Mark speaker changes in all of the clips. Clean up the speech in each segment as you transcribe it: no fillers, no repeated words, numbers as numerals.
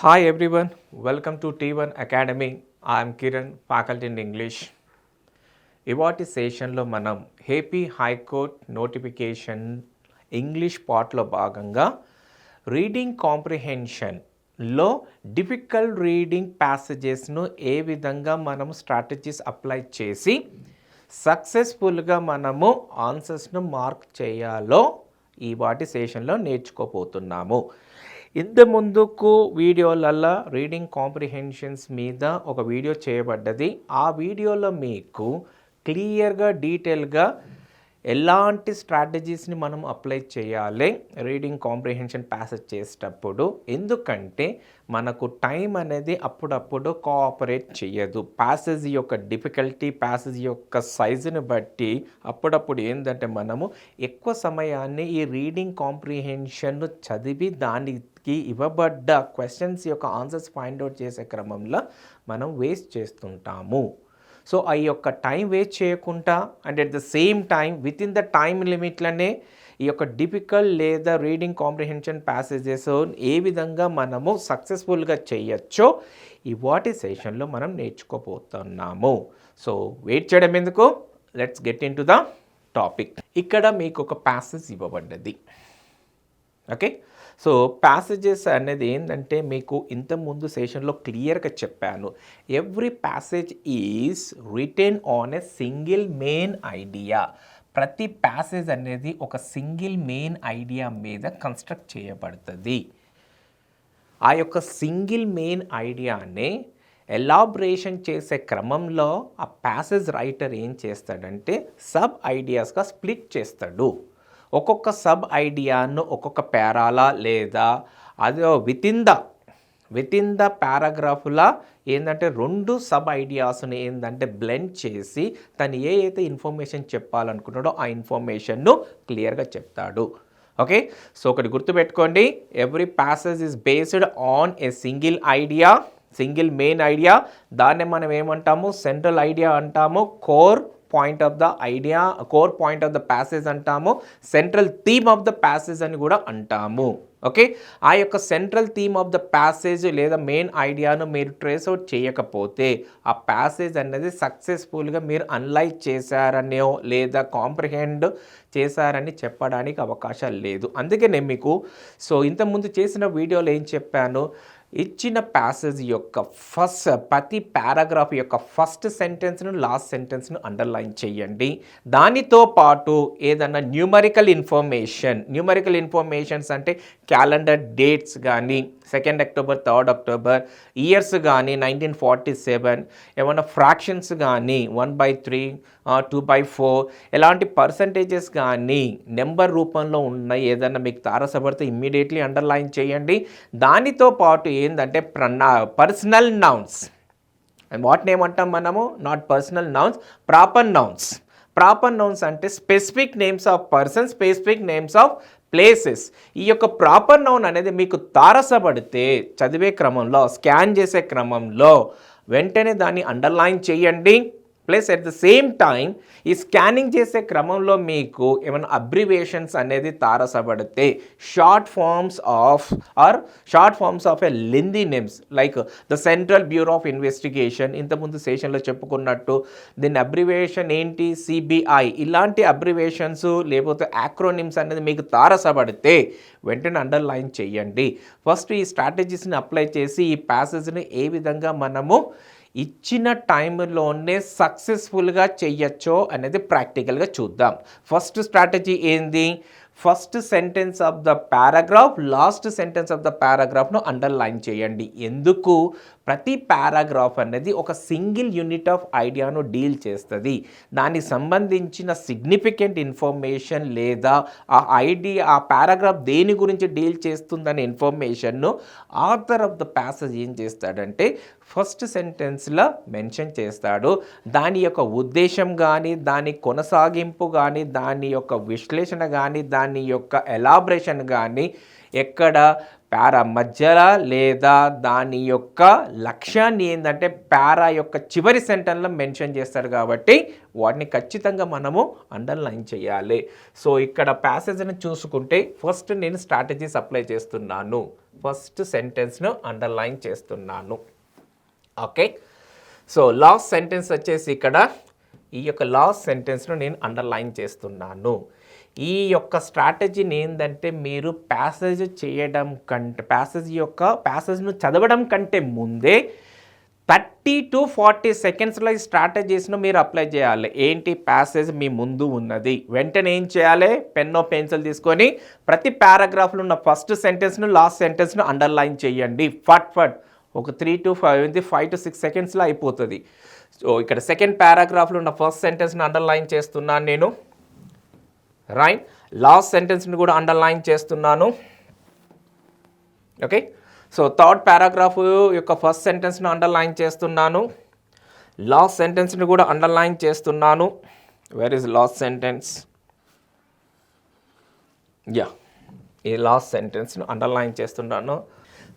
Speaker 1: Hi everyone, welcome to T1 Academy. I am Kiran, faculty in English. ఇవాటి సెషన్లో మనం AP high court notification English పార్ట్లో భాగంగా reading కాంప్రిహెన్షన్లో difficult reading ప్యాసేజెస్ను ఏ విధంగా మనము స్ట్రాటజీస్ అప్లై చేసి సక్సెస్ఫుల్గా మనము ఆన్సర్స్ను మార్క్ చేయాలో ఈ వాటి సెషన్లో నేర్చుకోబోతున్నాము. ఇంత ముందుకు వీడియోలలో రీడింగ్ కాంప్రిహెన్షన్స్ మీద ఒక వీడియో చేయబడ్డది. ఆ వీడియోలో మీకు క్లియర్గా డీటెయిల్గా ఎలాంటి స్ట్రాటజీస్ని మనం అప్లై చేయాలి రీడింగ్ కాంప్రిహెన్షన్ ప్యాసేజ్ చేసేటప్పుడు, ఎందుకంటే మనకు టైం అనేది అప్పుడప్పుడు కోఆపరేట్ చేయదు. ప్యాసేజ్ యొక్క డిఫికల్టీ, ప్యాసేజ్ యొక్క సైజుని బట్టి అప్పుడప్పుడు ఏంటంటే మనము ఎక్కువ సమయాన్ని ఈ రీడింగ్ కాంప్రిహెన్షన్ చదివి దానికి ఇవ్వబడ్డ క్వశ్చన్స్ యొక్క ఆన్సర్స్ ఫైండ్ అవుట్ చేసే క్రమంలో మనం వేస్ట్ చేస్తుంటాము. సో ఆ యొక్క టైం వేస్ట్ చేయకుండా and at the same time with in the time లిమిట్లనే ఈ యొక్క డిఫికల్ట్ లేదా రీడింగ్ కాంప్రిహెన్షన్ ప్యాసేజెస్ ఏ విధంగా మనము సక్సెస్ఫుల్గా చేయొచ్చో ఈ వాటి సెషన్లో మనం నేర్చుకోబోతున్నాము. సో వెయిట్ చేయడం ఎందుకు, let's get in to the topic. ఇక్కడ మీకు ఒక ప్యాసేజ్ ఇవ్వబడ్డది. ఓకే, సో ప్యాసేజెస్ అనేది ఏంటంటే మీకు ఇంతకుముందు సెషన్లో క్లియర్గా చెప్పాను. Every passage is written on a single main idea. ప్రతి ప్యాసేజ్ అనేది ఒక సింగిల్ మెయిన్ ఐడియా మీద కన్స్ట్రక్ట్ చేయబడుతుంది. ఆ యొక్క సింగిల్ మెయిన్ ఐడియానే ఎలాబరేషన్ చేసే క్రమంలో ఆ ప్యాసేజ్ రైటర్ ఏం చేస్తాడంటే సబ్ ఐడియాస్గా స్ప్లిట్ చేస్తాడు. ఒక్కొక్క సబ్ ఐడియాను ఒక్కొక్క పేరాలా లేదా అది విత్ ఇన్ ద పారాగ్రాఫ్లా ఏంటంటే రెండు సబ్ ఐడియాస్ని ఏంటంటే బ్లెండ్ చేసి తను ఏ అయితే ఇన్ఫర్మేషన్ చెప్పాలనుకున్నాడో ఆ ఇన్ఫర్మేషన్ను క్లియర్గా చెప్తాడు. ఓకే, సో ఒకటి గుర్తుపెట్టుకోండి, every passage is based on a single idea, single main idea. దాన్ని మనం ఏమంటాము, సెంట్రల్ ఐడియా అంటాము, core point of the idea, core point of the passage అంటాము, central theme of the passage అని కూడా అంటాము. ఓకే, ఆ యొక్క central theme of the passage లేదా మెయిన్ ఐడియాను మీరు ట్రేస్ అవుట్ చేయకపోతే ఆ ప్యాసేజ్ అనేది సక్సెస్ఫుల్గా మీరు అనలైజ్ చేశారనో లేదా కాంప్రిహెండ్ చేశారని చెప్పడానికి అవకాశాలు లేదు. అందుకే నేను మీకు ఇంతకుముందు చేసిన వీడియోలో ఏం చెప్పాను, ఇచ్చిన ప్యాసేజ్ యొక్క ప్రతి పారాగ్రాఫ్ యొక్క ఫస్ట్ సెంటెన్స్ను లాస్ట్ సెంటెన్స్ను అండర్లైన్ చేయండి. దానితో పాటు ఏదన్నా న్యూమరికల్ ఇన్ఫర్మేషన్స్ అంటే క్యాలెండర్ డేట్స్ కానీ 2 అక్టోబర్ 3 అక్టోబర్, ఇయర్స్ కానీ 1947, ఏమన్నా ఫ్రాక్షన్స్ కానీ 1/3, 2/4, ఎలాంటి పర్సంటేజెస్ కానీ నెంబర్ రూపంలో ఉన్నాయి ఏదన్నా మీకు తారసపడితే ఇమ్మీడియట్లీ అండర్లైన్ చేయండి. దానితో పాటు ఏంటంటే పర్సనల్ నౌన్స్, వాటిని ఏమంటాం మనము, not personal nouns, proper nouns అంటే specific names of person, specific names of places. ఈ యొక్క ప్రాపర్ నౌన్ అనేది మీకు తారసపడితే చదివే క్రమంలో, స్కాన్ చేసే క్రమంలో వెంటనే దాన్ని అండర్లైన్ చేయండి. Plus at the same time ఈ స్కానింగ్ చేసే క్రమంలో మీకు ఏమైనా అబ్రివేషన్స్ అనేది తారసపడితే short forms of a lengthy names like the central bureau of investigation, ఇంతకుముందు సెషన్లో చెప్పుకున్నట్టు దీని అబ్రివేషన్ ఏంటి, సిబిఐ, ఇలాంటి అబ్రివేషన్స్ లేకపోతే యాక్రోనిమ్స్ అనేది మీకు తారసపడితే వెంటనే అండర్లైన్ చేయండి. ఫస్ట్ ఈ స్ట్రాటజీస్ని అప్లై చేసి ఈ ప్యాసేజ్ని ఏ విధంగా మనము ఇచ్చిన టైంలోనే సక్సెస్ఫుల్గా చెయ్యొచ్చో అనేది ప్రాక్టికల్గా చూద్దాం. ఫస్ట్ స్ట్రాటజీ ఏంది, first sentence of the paragraph, last sentence of the పారాగ్రాఫ్ను అండర్లైన్ చేయండి. ఎందుకు, ప్రతి పారాగ్రాఫ్ అనేది ఒక సింగిల్ యూనిట్ ఆఫ్ ఐడియాను డీల్ చేస్తుంది. దానికి సంబంధించిన సిగ్నిఫికెంట్ ఇన్ఫర్మేషన్ లేదా ఆ పారాగ్రాఫ్ దేని గురించి డీల్ చేస్తుందనే ఇన్ఫర్మేషన్ను ఆథర్ ఆఫ్ ద ప్యాసేజ్ ఏం చేస్తాడంటే ఫస్ట్ సెంటెన్స్లో మెన్షన్ చేస్తాడు. దాని యొక్క ఉద్దేశం కానీ, దాని కొనసాగింపు కానీ, దాని యొక్క విశ్లేషణ కానీ, దాని యొక్క ఎలాబరేషన్ కానీ ఎక్కడ పారా మధ్యలో లేదా దాని యొక్క లక్ష్యాన్ని ఏంటంటే పారా యొక్క చివరి సెంటెన్స్లో మెన్షన్ చేస్తారు కాబట్టి వాటిని ఖచ్చితంగా మనము అండర్లైన్ చేయాలి. సో ఇక్కడ ప్యాసేజ్ని చూసుకుంటే ఫస్ట్ నేను స్ట్రాటజీస్ అప్లై చేస్తున్నాను, ఫస్ట్ సెంటెన్స్ను అండర్లైన్ చేస్తున్నాను. ఓకే, సో లాస్ట్ సెంటెన్స్ వచ్చేసి ఇక్కడ ఈ యొక్క లాస్ట్ సెంటెన్స్ను నేను అండర్లైన్ చేస్తున్నాను. ఈ యొక్క స్ట్రాటజీని ఏంటంటే మీరు ప్యాసేజ్ చేయడం కంటే ప్యాసేజ్ను చదవడం కంటే ముందే 30 to 40 సెకండ్స్లో ఈ స్ట్రాటజీస్ను మీరు అప్లై చేయాలి. ఏంటి, ప్యాసేజ్ మీ ముందు ఉన్నది, వెంటనే ఏం చేయాలి, పెన్నో పెన్సిల్ తీసుకొని ప్రతి పారాగ్రాఫ్లో ఉన్న ఫస్ట్ సెంటెన్స్ను లాస్ట్ సెంటెన్స్ను అండర్లైన్ చేయండి. ఫట్ ఒక 3 to 5 to 6 సెకండ్స్లో అయిపోతుంది. సో ఇక్కడ సెకండ్ పారాగ్రాఫ్లో ఉన్న ఫస్ట్ సెంటెన్స్ని అండర్లైన్ చేస్తున్నాను నేను, రైట్. లాస్ట్ సెంటెన్స్ని కూడా అండర్లైన్ చేస్తున్నాను. ఓకే, సో థర్డ్ పారాగ్రాఫ్ యొక్క ఫస్ట్ సెంటెన్స్ను అండర్లైన్ చేస్తున్నాను, లాస్ట్ సెంటెన్స్ని కూడా అండర్లైన్ చేస్తున్నాను. Where is last sentence? Yeah, ఈ లాస్ట్ సెంటెన్స్ను అండర్లైన్ చేస్తున్నాను.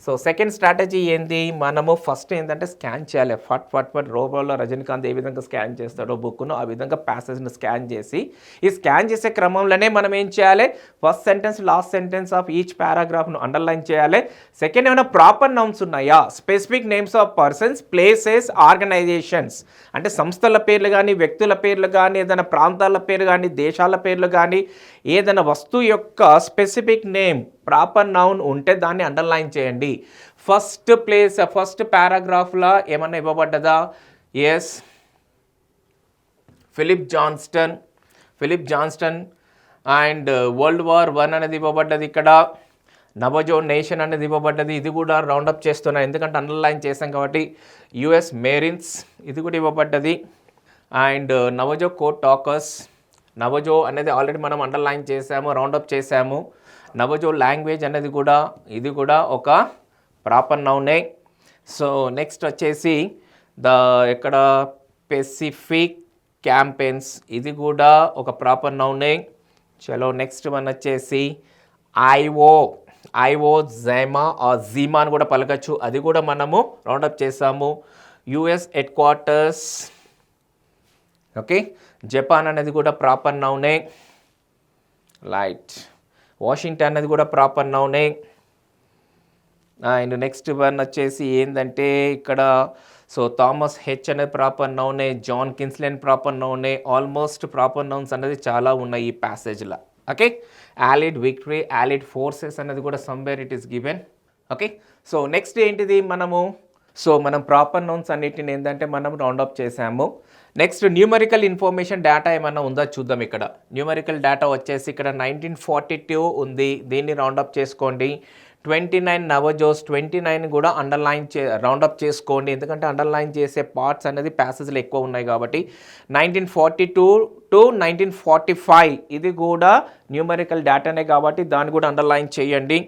Speaker 1: సో సెకండ్ స్ట్రాటజీ ఏంటి, మనము ఫస్ట్ ఏంటంటే స్కాన్ చేయాలి. ఫట్ రోబోలో రజనీకాంత్ ఏ విధంగా స్కాన్ చేస్తాడో బుక్ను, ఆ విధంగా ప్యాసేజ్ను స్కాన్ చేసి, ఈ స్కాన్ చేసే క్రమంలోనే మనం ఏం చేయాలి, first sentence last sentence of each పారాగ్రాఫ్ను అండర్లైన్ చేయాలి. సెకండ్, ఏమైనా ప్రాపర్ నౌన్స్ ఉన్నాయా, specific names of persons, places, organisations, అంటే సంస్థల పేర్లు కానీ, వ్యక్తుల పేర్లు కానీ, ఏదైనా ప్రాంతాల పేరు కానీ, దేశాల పేర్లు కానీ, ఏదైనా వస్తువు యొక్క స్పెసిఫిక్ నేమ్ ప్రాపర్ నౌన్ ఉంటే దాన్ని అండర్లైన్ చేయండి. ఫస్ట్ పారాగ్రాఫ్లో ఏమన్నా ఇవ్వబడ్డదా? Yes, Philip Johnston and world war 1 అనేది ఇవ్వబడ్డది. ఇక్కడ నవజో నేషన్ అనేది ఇవ్వబడ్డది. ఇది కూడా రౌండప్ చేస్తున్నాను ఎందుకంటే అండర్లైన్ చేసాం కాబట్టి. యుఎస్ మెరీన్స్ ఇది కూడా ఇవ్వబడ్డది. అండ్ నవజో కోడ్ టాకర్స్, నవజో అనేది ఆల్రెడీ మనం అండర్లైన్ చేసాము, రౌండప్ చేసాము. నవజో లాంగ్వేజ్ అనేది కూడా ఇది కూడా ఒక ప్రాపర్ నౌనే. సో నెక్స్ట్ వచ్చేసి ఇక్కడ పెసిఫిక్ క్యాంపెయిన్స్ ఇది కూడా ఒక ప్రాపర్ నౌనే. చలో నెక్స్ట్ వన్ వచ్చేసి ఐఓ జైమా జీమా అని కూడా పలకచ్చు, అది కూడా మనము రౌండప్ చేసాము. US headquarters, okay. Japan అనేది కూడా ప్రాపర్ నౌనే. రైట్, వాషింగ్టన్ అనేది కూడా ప్రాపర్ నౌనే. అండ్ నెక్స్ట్ వన్ వచ్చేసి ఏంటంటే ఇక్కడ సో థామస్ హెచ్ అనేది ప్రాపర్ నౌనే, జాన్ కిన్స్లెన్ ప్రాపర్ నౌనే. ఆల్మోస్ట్ ప్రాపర్ నౌన్స్ అనేది చాలా ఉన్నాయి ఈ ప్యాసేజ్లో. Okay, allied victory, allied forces అనేది కూడా somewhere it is given. Okay, so next ఏంటిది, మనం ప్రాపర్ నౌన్స్ అన్నిటిని ఏంటంటే మనం రౌండప్ చేసాము. నెక్స్ట్ న్యూమరికల్ ఇన్ఫర్మేషన్ డేటా ఏమన్నా ఉందా చూద్దాం. ఇక్కడ న్యూమరికల్ డేటా వచ్చేసి ఇక్కడ 1942 ఉంది, దీన్ని రౌండప్ చేసుకోండి. 29 నవజోస్, 29 కూడా రౌండప్ చేసుకోండి ఎందుకంటే అండర్లైన్ చేసే పార్ట్స్ అనేది ప్యాసేజ్లు ఎక్కువ ఉన్నాయి కాబట్టి. 1942 to 1945 ఇది కూడా న్యూమరికల్ డేటానే కాబట్టి దాన్ని కూడా అండర్లైన్ చేయండి.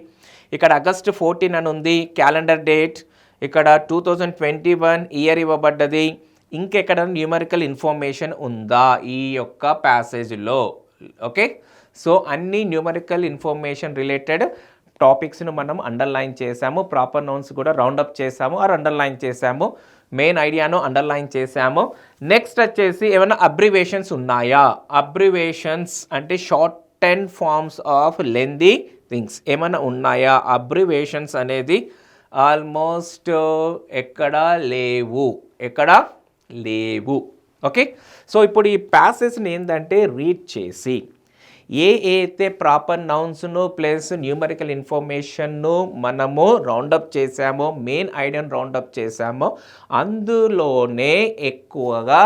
Speaker 1: ఇక్కడ ఆగస్ట్ 14 అని ఉంది క్యాలెండర్ డేట్. ఇక్కడ 2021 ఇయర్ ఇవ్వబడ్డది. ఇంకెక్కడ న్యూమరికల్ ఇన్ఫర్మేషన్ ఉందా ఈ యొక్క ప్యాసేజ్లో? ఓకే, సో అన్ని న్యూమరికల్ ఇన్ఫర్మేషన్ రిలేటెడ్ టాపిక్స్ను మనం అండర్లైన్ చేసాము. ప్రాపర్ నౌన్స్ కూడా రౌండప్ చేసాము ఆర్ అండర్లైన్ చేసాము. మెయిన్ ఐడియాను అండర్లైన్ చేసాము. నెక్స్ట్ వచ్చేసి ఏమైనా అబ్రివేషన్స్ ఉన్నాయా? అబ్రివేషన్స్ అంటే short 10 forms of lengthy things ఏమైనా ఉన్నాయా? అబ్రివేషన్స్ అనేది ఆల్మోస్ట్ ఎక్కడా లేవు. ఓకే, సో ఇప్పుడు ఈ ప్యాసేజ్ని ఏంటంటే రీడ్ చేసి అయితే ప్రాపర్ నౌన్స్ను ప్లస్ న్యూమరికల్ ఇన్ఫర్మేషన్ను మనము రౌండప్ చేసామో, మెయిన్ ఐడియాను రౌండప్ చేసామో, అందులోనే ఎక్కువగా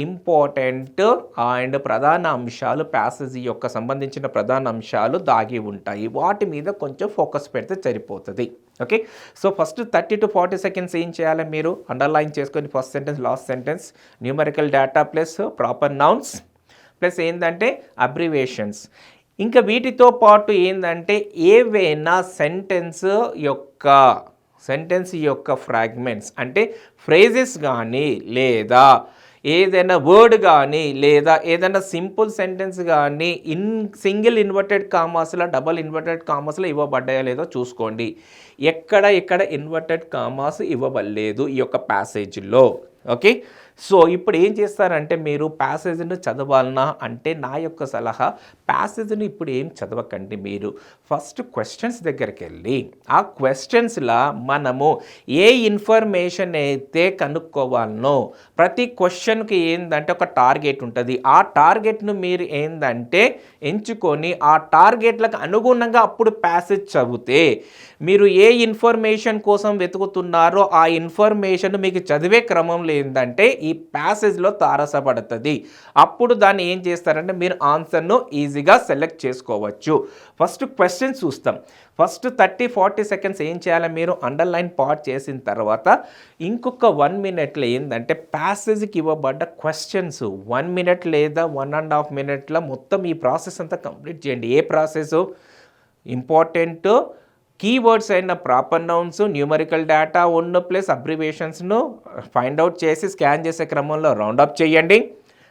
Speaker 1: ఇంపార్టెంట్ అండ్ ప్రధాన అంశాలు ప్యాసేజ్ యొక్క సంబంధించిన ప్రధాన అంశాలు దాగి ఉంటాయి. వాటి మీద కొంచెం ఫోకస్ పెడితే సరిపోతుంది. Okay, so first 30 to 40 seconds ఏం చేయాలి, మీరు అండర్లైన్ చేసుకొని first sentence last sentence, numerical data plus proper nouns plus ఏంటంటే అబ్రివేషన్స్. ఇంకా వీటితో పాటు ఏంటంటే ఏవైనా సెంటెన్స్ యొక్క ఫ్రాగ్మెంట్స్ అంటే ఫ్రేజెస్ కానీ లేదా ఏదైనా వర్డ్ కానీ లేదా ఏదైనా సింపుల్ సెంటెన్స్ కానీ సింగిల్ ఇన్వర్టెడ్ కామాస్లో డబల్ ఇన్వర్టెడ్ కామాస్లో ఇవ్వబడ్డాయో లేదో చూసుకోండి. ఎక్కడ ఇన్వర్టెడ్ కామాస్ ఇవ్వబడలేదు ఈ యొక్క ప్యాసేజ్లో. ఓకే, సో ఇప్పుడు ఏం చేస్తారంటే మీరు ప్యాసేజ్ని చదవాలన్నా అంటే నా యొక్క సలహా ప్యాసేజ్ని ఇప్పుడు ఏం చదవకండి. మీరు ఫస్ట్ క్వశ్చన్స్ దగ్గరికి వెళ్ళి ఆ క్వశ్చన్స్లో మనము ఏ ఇన్ఫర్మేషన్ అయితే కనుక్కోవాలనో ప్రతి క్వశ్చన్కి ఏంటంటే ఒక టార్గెట్ ఉంటుంది. ఆ టార్గెట్ను మీరు ఏంటంటే ఎంచుకొని ఆ టార్గెట్లకు అనుగుణంగా అప్పుడు ప్యాసేజ్ చదివితే మీరు ఏ ఇన్ఫర్మేషన్ కోసం వెతుకుతున్నారో ఆ ఇన్ఫర్మేషన్ మీకు చదివే క్రమంలో ఏంటంటే ఈ ప్యాసేజ్లో తారసపడుతుంది. అప్పుడు దాన్ని ఏం చేస్తారంటే మీరు ఆన్సర్ను ఈజీగా సెలెక్ట్ చేసుకోవచ్చు. ఫస్ట్ క్వశ్చన్ చూస్తాం. ఫస్ట్ 30-40 సెకండ్స్ ఏం చేయాలి, మీరు అండర్లైన్ పాట్ చేసిన తర్వాత ఇంకొక 1 మినిట్లో ఏంటంటే ప్యాసేజ్కి ఇవ్వబడ్డ క్వశ్చన్స్ 1 మినిట్ లేదా 1.5 మినిట్లో మొత్తం ఈ ప్రాసెస్ అంతా కంప్లీట్ చేయండి. ఏ ప్రాసెస్ ఇంపార్టెంట్ కీవర్డ్స్ అయిన ప్రాపర్ నౌన్స్, న్యూమరికల్ డేటా ఉన్న ప్లస్ అబ్రివేషన్స్ను ఫైండ్ అవుట్ చేసి స్కాన్ చేసే క్రమంలో రౌండప్ చేయండి.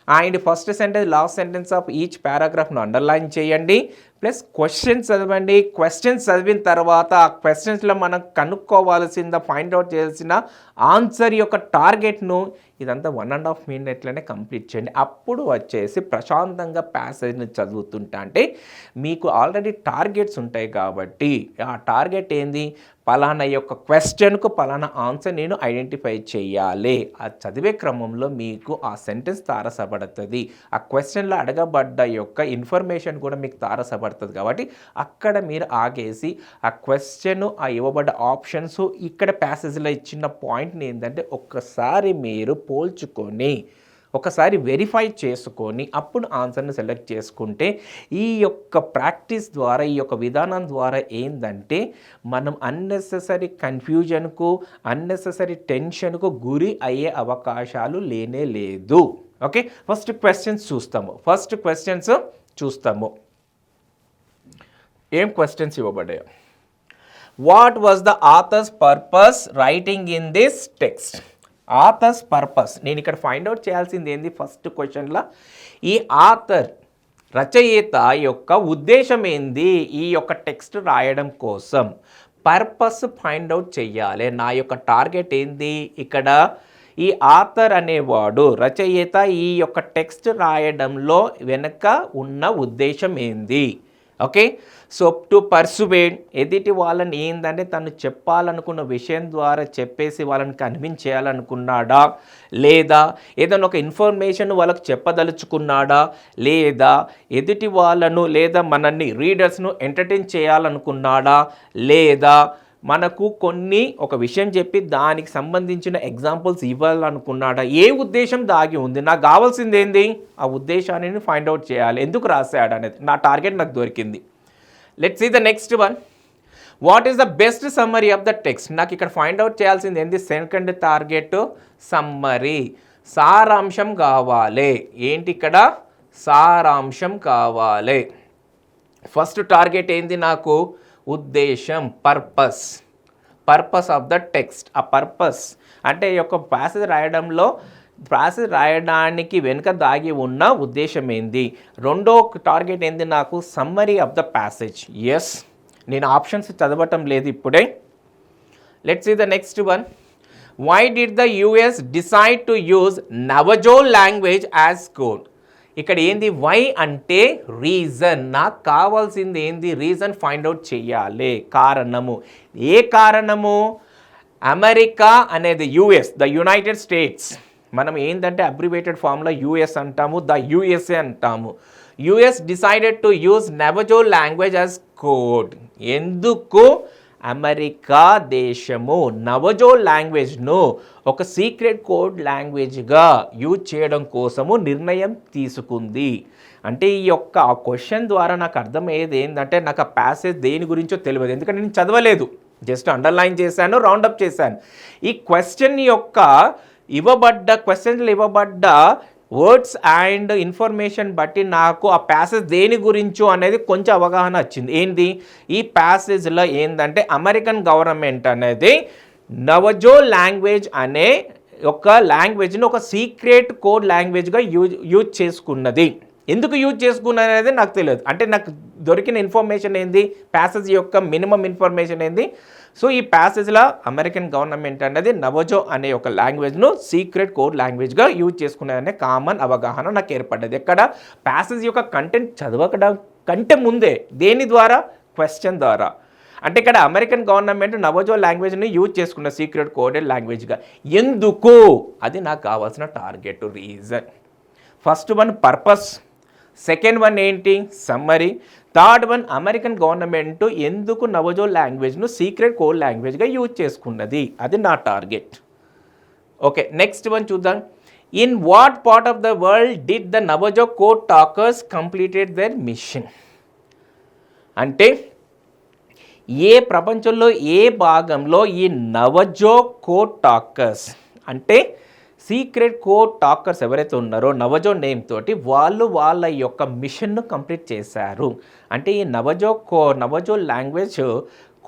Speaker 1: And first sentence last sentence of each పారాగ్రాఫ్ను అండర్లైన్ చేయండి. ప్లస్ క్వశ్చన్స్ చదవండి. క్వశ్చన్స్ చదివిన తర్వాత ఆ క్వశ్చన్స్లో మనం కనుక్కోవాల్సిన ఫైండ్ అవుట్ చేయాల్సిన ఆన్సర్ యొక్క టార్గెట్ను ఇదంతా 1.5 మినిట్లోనే కంప్లీట్ చేయండి. అప్పుడు వచ్చేసి ప్రశాంతంగా ప్యాసేజ్ని చదువుతుంటా అంటే మీకు ఆల్రెడీ టార్గెట్స్ ఉంటాయి కాబట్టి ఆ టార్గెట్ ఏంది, పలానా యొక్క క్వశ్చన్కు పలానా ఆన్సర్ నేను ఐడెంటిఫై చేయాలి. ఆ చదివే క్రమంలో మీకు ఆ సెంటెన్స్ తారసపడుతుంది. ఆ క్వశ్చన్లో అడగబడ్డ యొక్క ఇన్ఫర్మేషన్ కూడా మీకు తారసపడుతుంది. కాబట్టి అక్కడ మీరు ఆగేసి ఆ క్వశ్చన్ ఆ ఇవ్వబడ్డ ఆప్షన్స్ ఇక్కడ ప్యాసేజ్లో ఇచ్చిన పాయింట్ని ఏంటంటే ఒక్కసారి మీరు పోల్చుకొని ఒకసారి వెరిఫై చేసుకొని అప్పుడు ఆన్సర్ని సెలెక్ట్ చేసుకుంటే ఈ యొక్క ప్రాక్టీస్ ద్వారా ఈ యొక్క విధానం ద్వారా ఏంటంటే మనం అన్నెసెసరీ కన్ఫ్యూజన్కు అన్నెసెసరీ టెన్షన్కు గురి అయ్యే అవకాశాలు లేనే లేదు. ఓకే, ఫస్ట్ క్వశ్చన్స్ చూస్తాము. ఏం క్వశ్చన్స్ ఇవ్వబడ్డాయో. What was the author's purpose writing in this text? Author's purpose నేను ఇక్కడ ఫైండ్ అవుట్ చేయాల్సింది ఏంది, ఫస్ట్ క్వశ్చన్లో ఈ ఆథర్ రచయిత యొక్క ఉద్దేశం ఏంది ఈ యొక్క టెక్స్ట్ రాయడం కోసం. పర్పస్ ఫైండ్ అవుట్ చెయ్యాలి. నా యొక్క టార్గెట్ ఏంది, ఇక్కడ ఈ ఆథర్ అనేవాడు రచయిత ఈ యొక్క టెక్స్ట్ రాయడంలో వెనక ఉన్న ఉద్దేశం ఏంది. ఓకే, సో టు పర్సువేడ్ ఎదుటి వాళ్ళని ఏంటంటే తను చెప్పాలనుకున్న విషయం ద్వారా చెప్పేసి వాళ్ళని కన్విన్స్ చేయాలనుకున్నాడా, లేదా ఏదైనా ఒక ఇన్ఫర్మేషన్ వాళ్ళకు చెప్పదలుచుకున్నాడా, లేదా ఎదుటి వాళ్ళను లేదా మనల్ని రీడర్స్ను ఎంటర్టైన్ చేయాలనుకున్నాడా, లేదా మనకు ఒక విషయం చెప్పి దానికి సంబంధించిన ఎగ్జాంపుల్స్ ఇవ్వాలనుకున్నాడా, ఏ ఉద్దేశం దాగి ఉంది, నాకు కావాల్సింది ఏంది ఆ ఉద్దేశాన్ని ఫైండ్ అవుట్ చేయాలి. ఎందుకు రాశాడు అనేది నా టార్గెట్ నాకు దొరికింది. Let's see the next one. What is the best summary of the text? నాకు ఇక్కడ ఫైండ్ అవుట్ చేయాల్సింది ఏంది, సెకండ్ టార్గెట్ సమ్మరీ, సారాంశం కావాలి. ఏంటి ఇక్కడ సారాంశం కావాలి. ఫస్ట్ టార్గెట్ ఏంది నాకు, ఉద్దేశం, పర్పస్ ఆఫ్ ద టెక్స్ట్. ఆ పర్పస్ అంటే ఈ యొక్క ప్యాసేజ్ రాయడానికి వెనుక దాగి ఉన్న ఉద్దేశం ఏంది. రెండో టార్గెట్ ఏంది నాకు, summary of the passage. Yes, నేను ఆప్షన్స్ చదవటం లేదు ఇప్పుడే. Let's see the next one. Why did the US decide to use Navajo language as code? ఇక్కడ ఏంది, వై అంటే రీజన్. నాకు కావాల్సింది ఏంది, రీజన్ ఫైండ్ అవుట్ చేయాలి. కారణము, ఏ కారణము, అమెరికా అనేది యుఎస్, ద యునైటెడ్ స్టేట్స్. మనం ఏంటంటే అబ్రివేటెడ్ ఫామ్లో యుఎస్ అంటాము, ద యుఎస్ఏ అంటాము. US decided to use Navajo language as code. ఎందుకు, అమెరికా దేశము నవజో లాంగ్వేజ్ను ఒక సీక్రెట్ కోడ్ లాంగ్వేజ్గా యూజ్ చేయడం కోసము నిర్ణయం తీసుకుంది. అంటే ఈ యొక్క ఆ క్వశ్చన్ ద్వారా నాకు అర్థమయ్యేది ఏంటంటే నాకు ఆ ప్యాసేజ్ దేని గురించో తెలియదు, ఎందుకంటే నేను చదవలేదు, జస్ట్ అండర్లైన్ చేశాను, రౌండప్ చేశాను. ఈ క్వశ్చన్ యొక్క క్వశ్చన్లు ఇవ్వబడ్డ వర్డ్స్ అండ్ ఇన్ఫర్మేషన్ బట్టి నాకు ఆ ప్యాసేజ్ దేని గురించో అనేది కొంచెం అవగాహన వచ్చింది. ఏంది, ఈ ప్యాసేజ్లో ఏంటంటే అమెరికన్ గవర్నమెంట్ అనేది నవజో లాంగ్వేజ్ అనే యొక్క లాంగ్వేజ్ని ఒక సీక్రెట్ కోడ్ లాంగ్వేజ్గా యూజ్ చేసుకున్నది. ఎందుకు యూజ్ చేసుకున్నది అనేది నాకు తెలియదు. అంటే నాకు దొరికిన ఇన్ఫర్మేషన్ ఏంది, ప్యాసేజ్ యొక్క మినిమం ఇన్ఫర్మేషన్ ఏంది. సో ఈ ప్యాసేజ్లో అమెరికన్ గవర్నమెంట్ అనేది నవజో అనే ఒక లాంగ్వేజ్ను సీక్రెట్ కోడ్ లాంగ్వేజ్గా యూజ్ చేసుకునేదనే కామన్ అవగాహన నాకు ఏర్పడ్డది. ఎక్కడ ప్యాసేజ్ యొక్క కంటెంట్ చదవడం కంటే ముందే దేని ద్వారా, క్వశ్చన్ ద్వారా. అంటే ఇక్కడ అమెరికన్ గవర్నమెంట్ నవజో లాంగ్వేజ్ని యూజ్ చేసుకున్న సీక్రెట్ కోడెడ్ లాంగ్వేజ్గా. ఎందుకు, అది నాకు కావాల్సిన target, reason. First one purpose, second one ఏంటి, summary, third one American government ఎందుకు నవజో లాంగ్వేజ్ను సీక్రెట్ కోడ్ లాంగ్వేజ్గా యూజ్ చేసుకున్నది, అది నా టార్గెట్. ఓకే, నెక్స్ట్ వన్ చూద్దాం. In what part of the world did the Navajo code talkers completed their mission. అంటే ఏ ప్రపంచంలో ఏ భాగంలో ఈ నవజో కోడ్ టాకర్స్ అంటే సీక్రెట్ కోడ్ టాకర్స్ ఎవరైతే ఉన్నారో నవజో నేమ్ తోటి వాళ్ళు వాళ్ళ యొక్క మిషన్ను కంప్లీట్ చేశారు. అంటే ఈ నవజో లాంగ్వేజ్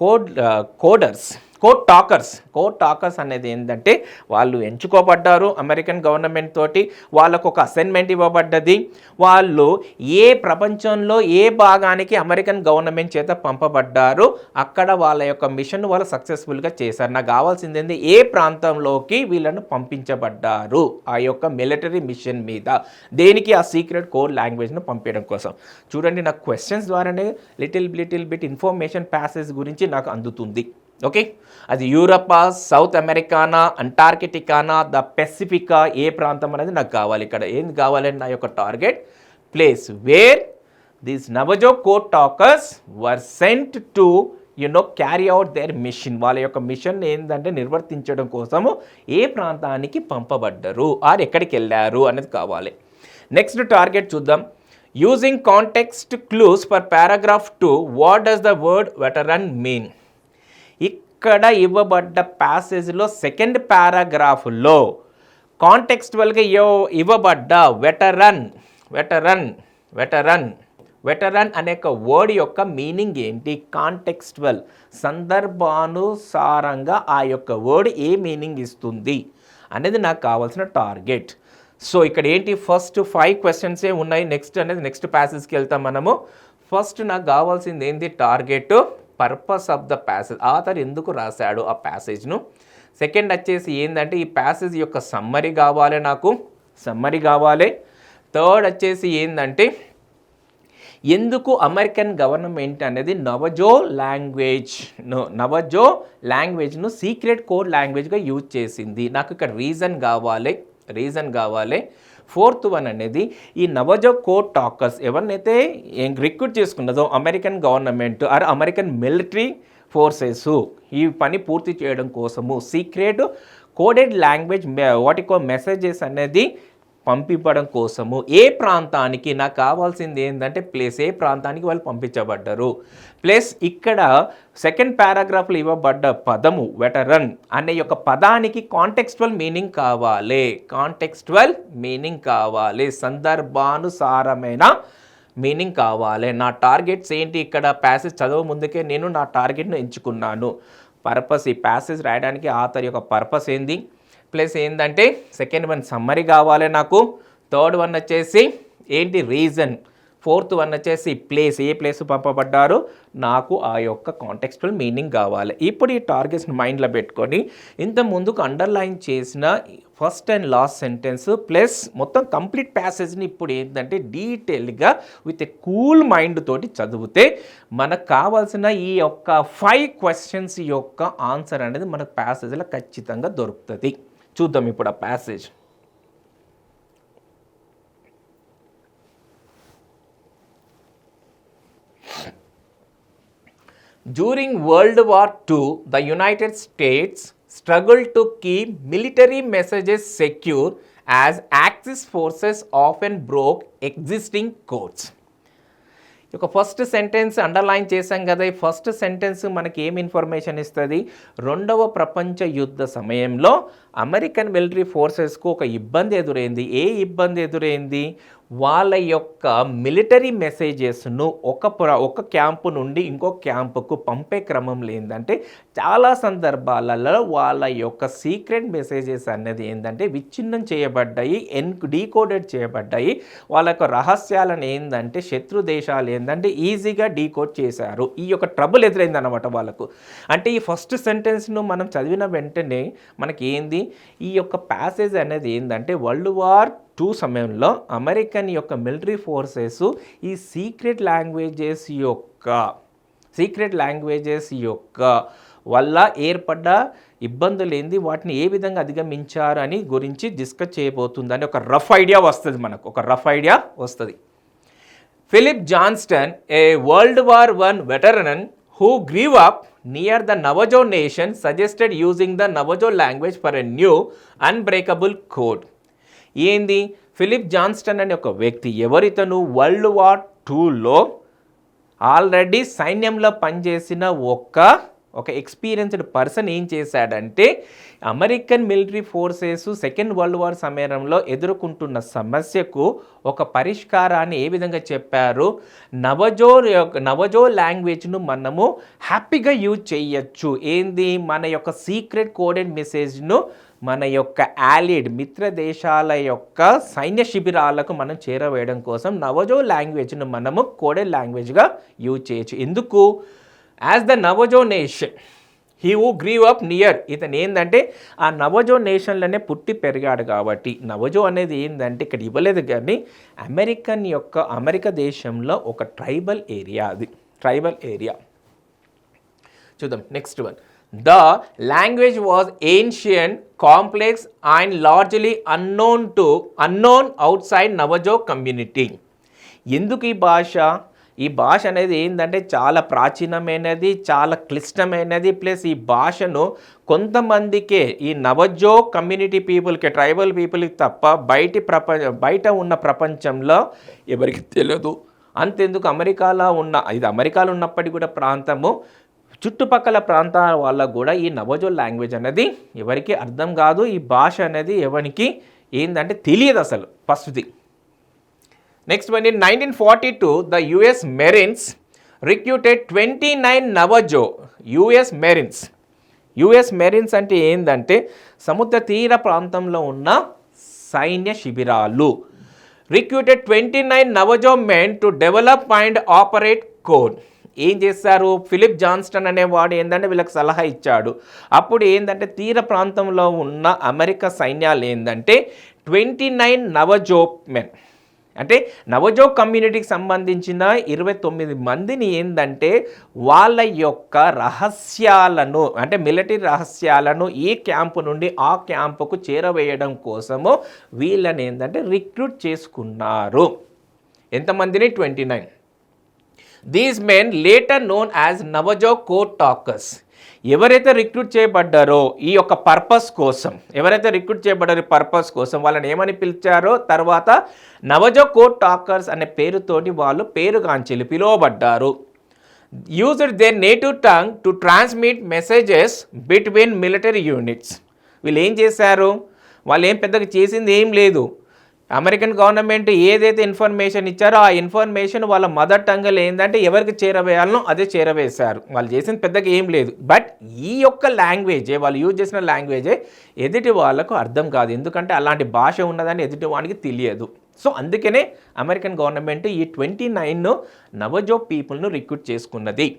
Speaker 1: కోడ్ టాకర్స్ అనేది ఏంటంటే వాళ్ళు ఎంచుకోబడ్డారు అమెరికన్ గవర్నమెంట్ తోటి, వాళ్ళకు ఒక అసైన్మెంట్ ఇవ్వబడ్డది. వాళ్ళు ఏ ప్రపంచంలో ఏ భాగానికి అమెరికన్ గవర్నమెంట్ చేత పంపబడ్డారు, అక్కడ వాళ్ళ యొక్క మిషన్ వాళ్ళు సక్సెస్ఫుల్గా చేశారు. నాకు కావాల్సింది ఏంటి, ఏ ప్రాంతంలోకి వీళ్ళను పంపించబడ్డారు ఆ యొక్క మిలిటరీ మిషన్ మీద, దేనికి, ఆ సీక్రెట్ కోడ్ లాంగ్వేజ్ను పంపించడం కోసం. చూడండి, నాకు క్వశ్చన్స్ ద్వారానే లిటిల్ బిట్ ఇన్ఫర్మేషన్ ప్యాసేజ్ గురించి నాకు అందుతుంది. ఓకే, అది యూరపా, సౌత్ అమెరికానా, అంటార్కిటికానా, ద పెసిఫికా, ఏ ప్రాంతం అనేది నాకు కావాలి. ఇక్కడ ఏం కావాలంటే నా యొక్క target place where these Navajo code talkers were sent to carry out their mission. వాళ్ళ యొక్క మిషన్ ఏంటంటే నిర్వర్తించడం కోసము ఏ ప్రాంతానికి పంపబడ్డరు ఆర్ ఎక్కడికి వెళ్ళారు అనేది కావాలి. నెక్స్ట్ టార్గెట్ చూద్దాం. Using context clues for paragraph 2, what does the word veteran mean. ఇక్కడ ఇవ్వబడ్డ ప్యాసేజ్లో సెకండ్ పారాగ్రాఫ్లో కాంటెక్స్టువల్గా ఇవ్వబడ్డ వెటరన్ అనే ఒక వర్డ్ యొక్క మీనింగ్ ఏంటి, కాంటెక్స్టువల్, సందర్భానుసారంగా ఆ యొక్క వర్డ్ ఏ మీనింగ్ ఇస్తుంది అనేది నాకు కావాల్సిన టార్గెట్. సో ఇక్కడ ఏంటి, ఫస్ట్ 5 క్వశ్చన్సే ఉన్నాయి. నెక్స్ట్ ప్యాసేజ్కి వెళ్తాం మనము. ఫస్ట్ నాకు కావాల్సింది ఏంటి, target, purpose of the passage, author ఎందుకు రాశాడు ఆ ప్యాసేజ్ను. సెకండ్ వచ్చేసి ఏంటంటే ఈ ప్యాసేజ్ యొక్క సమ్మరీ కావాలి, నాకు సమ్మరీ కావాలి. థర్డ్ వచ్చేసి ఏంటంటే ఎందుకు అమెరికన్ గవర్నమెంట్ అనేది నవజో లాంగ్వేజ్ను సీక్రెట్ కోడ్ లాంగ్వేజ్గా యూజ్ చేసింది, నాకు ఇక్కడ రీజన్ కావాలి. ఫోర్త్ వన్ అనేది ఈ నవజో కోడ్ టాకర్స్ ఎవరినైతే రిక్రూట్ చేసుకున్నదో American government or American military forces ఈ పని పూర్తి చేయడం కోసము సీక్రెట్ కోడెడ్ లాంగ్వేజ్ వాటికో మెసేజెస్ అనేది పంపించడం కోసము ఏ ప్రాంతానికి, నాకు కావాల్సింది ఏంటంటే ప్లేస్, ఏ ప్రాంతానికి వాళ్ళు పంపించబడ్డారు. ప్లస్ ఇక్కడ సెకండ్ పారాగ్రాఫ్లో ఇవ్వబడ్డ పదము వెటరన్ అనే యొక్క పదానికి కాంటెక్స్టువల్ మీనింగ్ కావాలి, సందర్భానుసారమైన మీనింగ్ కావాలి. నా టార్గెట్స్ ఏంటి, ఇక్కడ ప్యాసేజ్ చదవ ముందుకే నేను నా టార్గెట్ను ఎంచుకున్నాను. పర్పస్, ఈ ప్యాసేజ్ రాయడానికి ఆథర్ యొక్క పర్పస్ ఏంది, ప్లస్ ఏంటంటే సెకండ్ వన్ సమ్మరీ కావాలి నాకు, థర్డ్ వన్ వచ్చేసి ఏంటి రీజన్, ఫోర్త్ వన్ వచ్చేసి ప్లేస్, ఏ ప్లేస్ పంపబడ్డారు, నాకు ఆ యొక్క కాంటెక్స్టువల్ మీనింగ్ కావాలి. ఇప్పుడు ఈ టార్గెట్స్ని మైండ్లో పెట్టుకొని ఇంత ముందుకు అండర్లైన్ చేసిన first and last sentence plus మొత్తం కంప్లీట్ ప్యాసేజ్ని ఇప్పుడు ఏంటంటే డీటెయిల్గా విత్ ఏ కూల్ మైండ్ తోటి చదివితే మనకు కావాల్సిన ఈ యొక్క 5 క్వశ్చన్స్ యొక్క ఆన్సర్ అనేది మనకు ప్యాసేజ్లో ఖచ్చితంగా దొరుకుతుంది. చూద్దాం ఇప్పుడు ఆ passage. During World War II, the United States struggled to keep military messages secure as Axis forces often broke existing codes. ఒక ఫస్ట్ సెంటెన్స్ అండర్లైన్ చేశాం కదా, ఈ ఫస్ట్ సెంటెన్స్ మనకి ఏం ఇన్ఫర్మేషన్ ఇస్తుంది, 2వ ప్రపంచ యుద్ధ సమయంలో అమెరికన్ మిలిటరీ ఫోర్సెస్కు ఒక ఇబ్బంది ఎదురైంది. ఏ ఇబ్బంది ఎదురైంది, వాళ్ళ యొక్క మిలిటరీ మెసేజెస్ను ఒక క్యాంపు నుండి ఇంకో క్యాంపుకు పంపే క్రమంలో ఏంటంటే చాలా సందర్భాలలో వాళ్ళ యొక్క సీక్రెట్ మెసేజెస్ అనేది ఏంటంటే విచ్ఛిన్నం చేయబడ్డాయి, డీకోడెడ్ చేయబడ్డాయి. వాళ్ళ యొక్క రహస్యాలను ఏంటంటే శత్రు దేశాలు ఏంటంటే ఈజీగా డీకోడ్ చేశారు. ఈ యొక్క ట్రబుల్ ఎదురైందన్నమాట వాళ్ళకు. అంటే ఈ ఫస్ట్ సెంటెన్స్ను మనం చదివిన వెంటనే మనకి ఏంది ఈ యొక్క ప్యాసేజ్ అనేది ఏంటంటే World War II సమయంలో అమెరికన్ యొక్క మిలిటరీ ఫోర్సెస్ ఈ సీక్రెట్ లాంగ్వేజెస్ యొక్క వల్ల ఏర్పడ్డ ఇబ్బందులు ఏంది, వాటిని ఏ విధంగా అధిగమించారు అని గురించి డిస్కస్ చేయబోతుందని ఒక రఫ్ ఐడియా వస్తుంది. మనకు ఒక రఫ్ ఐడియా వస్తుంది. Philip Johnston, a World War I veteran who grew up near the Navajo nation, suggested using the Navajo language for a new unbreakable code. ఏంది ఫిలిప్ జాన్స్టన్ అనే ఒక వ్యక్తి, ఎవరితను World War IIలో already సైన్యంలో పనిచేసిన ఒక experienced person ఏం చేశాడంటే American military forces second world war సమయంలో ఎదుర్కొంటున్న సమస్యకు ఒక పరిష్కారాన్ని ఏ విధంగా చెప్పారు, నవజో లాంగ్వేజ్ను మనము హ్యాపీగా యూజ్ చేయొచ్చు. ఏంది మన యొక్క సీక్రెట్ కోడెడ్ మెసేజ్ను మన యొక్క ఆలిడ్ మిత్ర దేశాల యొక్క సైన్య శిబిరాలకు మనం చేరవేయడం కోసం నవజో లాంగ్వేజ్ను మనము కోడెడ్ లాంగ్వేజ్గా యూజ్ చేయొచ్చు. ఎందుకు? As the Navajo nation he who grew up near, ఇతను ఏంటంటే ఆ నవజో నేషన్లోనే పుట్టి పెరిగాడు కాబట్టి. నవజో అనేది ఏంటంటే ఇక్కడ ఇవ్వలేదు కానీ అమెరికా దేశంలో ఒక ట్రైబల్ ఏరియా, అది ట్రైబల్ ఏరియా. చూద్దాం next one. The language was ancient, complex and largely unknown outside Navajo community. ఎందుకు ఈ భాష అనేది ఏంటంటే చాలా ప్రాచీనమైనది, చాలా క్లిష్టమైనది. ప్లస్ ఈ భాషను కొంతమందికే, ఈ నవజో కమ్యూనిటీ పీపుల్కి, ట్రైబల్ పీపుల్కి తప్ప బయట ఉన్న ప్రపంచంలో ఎవరికి తెలియదు. అంతెందుకు అమెరికాలో ఉన్నప్పటికీ కూడా ప్రాంతము చుట్టుపక్కల ప్రాంతాల వాళ్ళకు కూడా ఈ నవజో లాంగ్వేజ్ అనేది ఎవరికి అర్థం కాదు. ఈ భాష అనేది ఎవరికి ఏంటంటే తెలియదు అసలు ఫస్ట్ది. Next one, in 1942 the US Marines recruited 29 నవజో. US Marines అంటే ఏంటంటే సముద్ర తీర ప్రాంతంలో ఉన్న సైన్య శిబిరాలు. Recruited 29 Navajo men to develop and operate code. ఏం చేశారు, ఫిలిప్ జాన్స్టన్ అనేవాడు ఏంటంటే వీళ్ళకి సలహా ఇచ్చాడు. అప్పుడు ఏంటంటే తీర ప్రాంతంలో ఉన్న అమెరికా సైన్యాలు ఏంటంటే 29 నవజో మెన్, అంటే నవజో కమ్యూనిటీకి సంబంధించిన 29 మందిని ఏంటంటే వాళ్ళ యొక్క రహస్యాలను, అంటే మిలిటరీ రహస్యాలను ఈ క్యాంపు నుండి ఆ క్యాంపుకు చేరవేయడం కోసము వీళ్ళని ఏంటంటే రిక్రూట్ చేసుకున్నారు. ఎంతమందిని? 29. These men later known as Navajo code talkers. ఎవరైతే రిక్రూట్ చేయబడ్డారో ఈ యొక్క పర్పస్ కోసం వాళ్ళని ఏమని పిలిచారో తర్వాత నవజో కోడ్ టాకర్స్ అనే పేరుతోటి వాళ్ళు పిలువబడ్డారు. Used their native tongue to transmit messages between military units. వీళ్ళు ఏం చేశారు, వాళ్ళు ఏం పెద్దగా చేసింది ఏం లేదు. అమెరికన్ గవర్నమెంట్ ఏదైతే ఇన్ఫర్మేషన్ ఇచ్చారో ఆ ఇన్ఫర్మేషన్ వాళ్ళ మదర్ టంగ్లో ఏంటంటే ఎవరికి చేరవేయాలనో అదే చేరవేశారు. వాళ్ళు చేసింది పెద్దగా ఏం లేదు. బట్ ఈ యొక్క లాంగ్వేజే, వాళ్ళు యూజ్ చేసిన లాంగ్వేజే ఎదుటి వాళ్ళకు అర్థం కాదు. ఎందుకంటే అలాంటి భాష ఉన్నదని ఎదుటి వానికి తెలియదు. సో అందుకనే అమెరికన్ గవర్నమెంట్ ఈ 29 నవజో పీపుల్ను రిక్రూట్ చేసుకున్నది.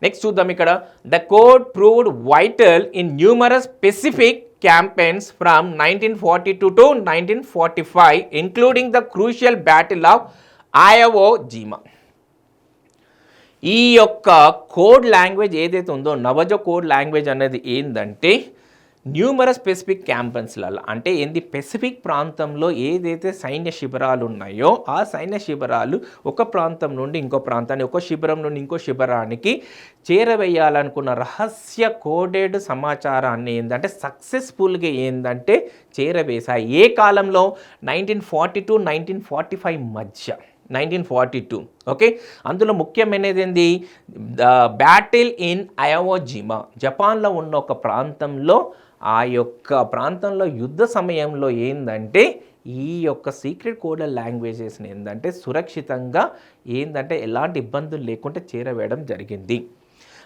Speaker 1: నెక్స్ట్ చూద్దాం ఇక్కడ. The code proved vital in numerous specific campaigns from 1942 to 1945, including the crucial battle of Iwo Jima. ఈ యొక్క కోడ్ లాంగ్వేజ్ ఏదైతే ఉందో నవజో కోడ్ లాంగ్వేజ్ అనేది ఏంటంటే న్యూమరస్ స్పెసిఫిక్ క్యాంపెన్స్లలో, అంటే ఏంది పెసిఫిక్ ప్రాంతంలో ఏదైతే సైన్య శిబిరాలు ఉన్నాయో ఆ సైన్య శిబిరాలు ఒక ప్రాంతం నుండి ఇంకో ప్రాంతాన్ని, ఒక శిబిరం నుండి ఇంకో శిబిరానికి చేరవేయాలనుకున్న రహస్య కోడెడ్ సమాచారాన్ని ఏంటంటే సక్సెస్ఫుల్గా ఏంటంటే చేరవేశాయి. ఏ కాలంలో? 1942 1945 మధ్య. 1942. ఓకే, అందులో ముఖ్యమైనది ఏంది? The battle in Iwo Jima. జపాన్లో ఉన్న ఒక ప్రాంతంలో ఆ యొక్క ప్రాంతంలో యుద్ధ సమయంలో ఏందంటే ఈ యొక్క సీక్రెట్ కోడల్ లాంగ్వేజెస్ని ఏంటంటే సురక్షితంగా ఏంటంటే ఎలాంటి ఇబ్బందులు లేకుండా చేరవేయడం జరిగింది.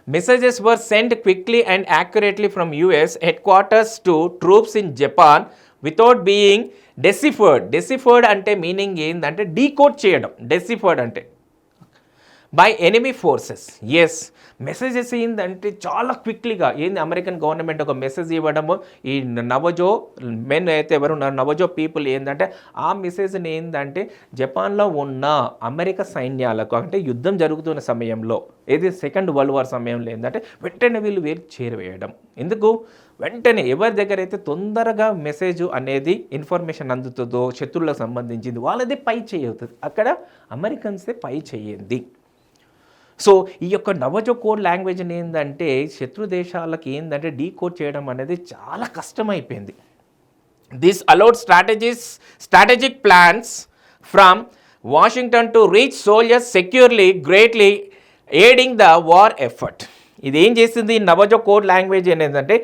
Speaker 1: Messages were send quickly and accurately from US headquarters to troops in Japan without being deciphered అంటే మీనింగ్ ఏంటంటే డీకోడ్ చేయడం. డెసిఫర్డ్ అంటే by enemy forces. Yes, messages ఏంటంటే చాలా క్విక్లీగా ఏంది అమెరికన్ గవర్నమెంట్ ఒక మెసేజ్ ఇవ్వడము, ఈ నవజో మెన్ అయితే ఎవరు ఉన్నారు నవజో పీపుల్ ఏంటంటే ఆ మెసేజ్ని ఏంటంటే జపాన్లో ఉన్న అమెరికా సైన్యాలకు అంటే యుద్ధం జరుగుతున్న సమయంలో ఏది సెకండ్ వరల్డ్ వార్ సమయంలో ఏంటంటే వెంటనే వీళ్ళు చేరవేయడం. ఎందుకు వెంటనే ఎవరి దగ్గర అయితే తొందరగా మెసేజ్ అనేది ఇన్ఫర్మేషన్ అందుతుందో శత్రువులకు సంబంధించింది వాళ్ళది పై చేయవుతుంది, అక్కడ అమెరికన్సే పై చేయండి. సో ఈ యొక్క నవజో కోడ్ లాంగ్వేజ్ ఏంటంటే శత్రు దేశాలకు ఏంటంటే డీకోడ్ చేయడం అనేది చాలా కష్టమైపోయింది. This allowed strategic plans from Washington to reach soldiers securely greatly aiding the war effort. ఇది ఏం చేసింది నవజో కోడ్ లాంగ్వేజ్ ఏంటంటే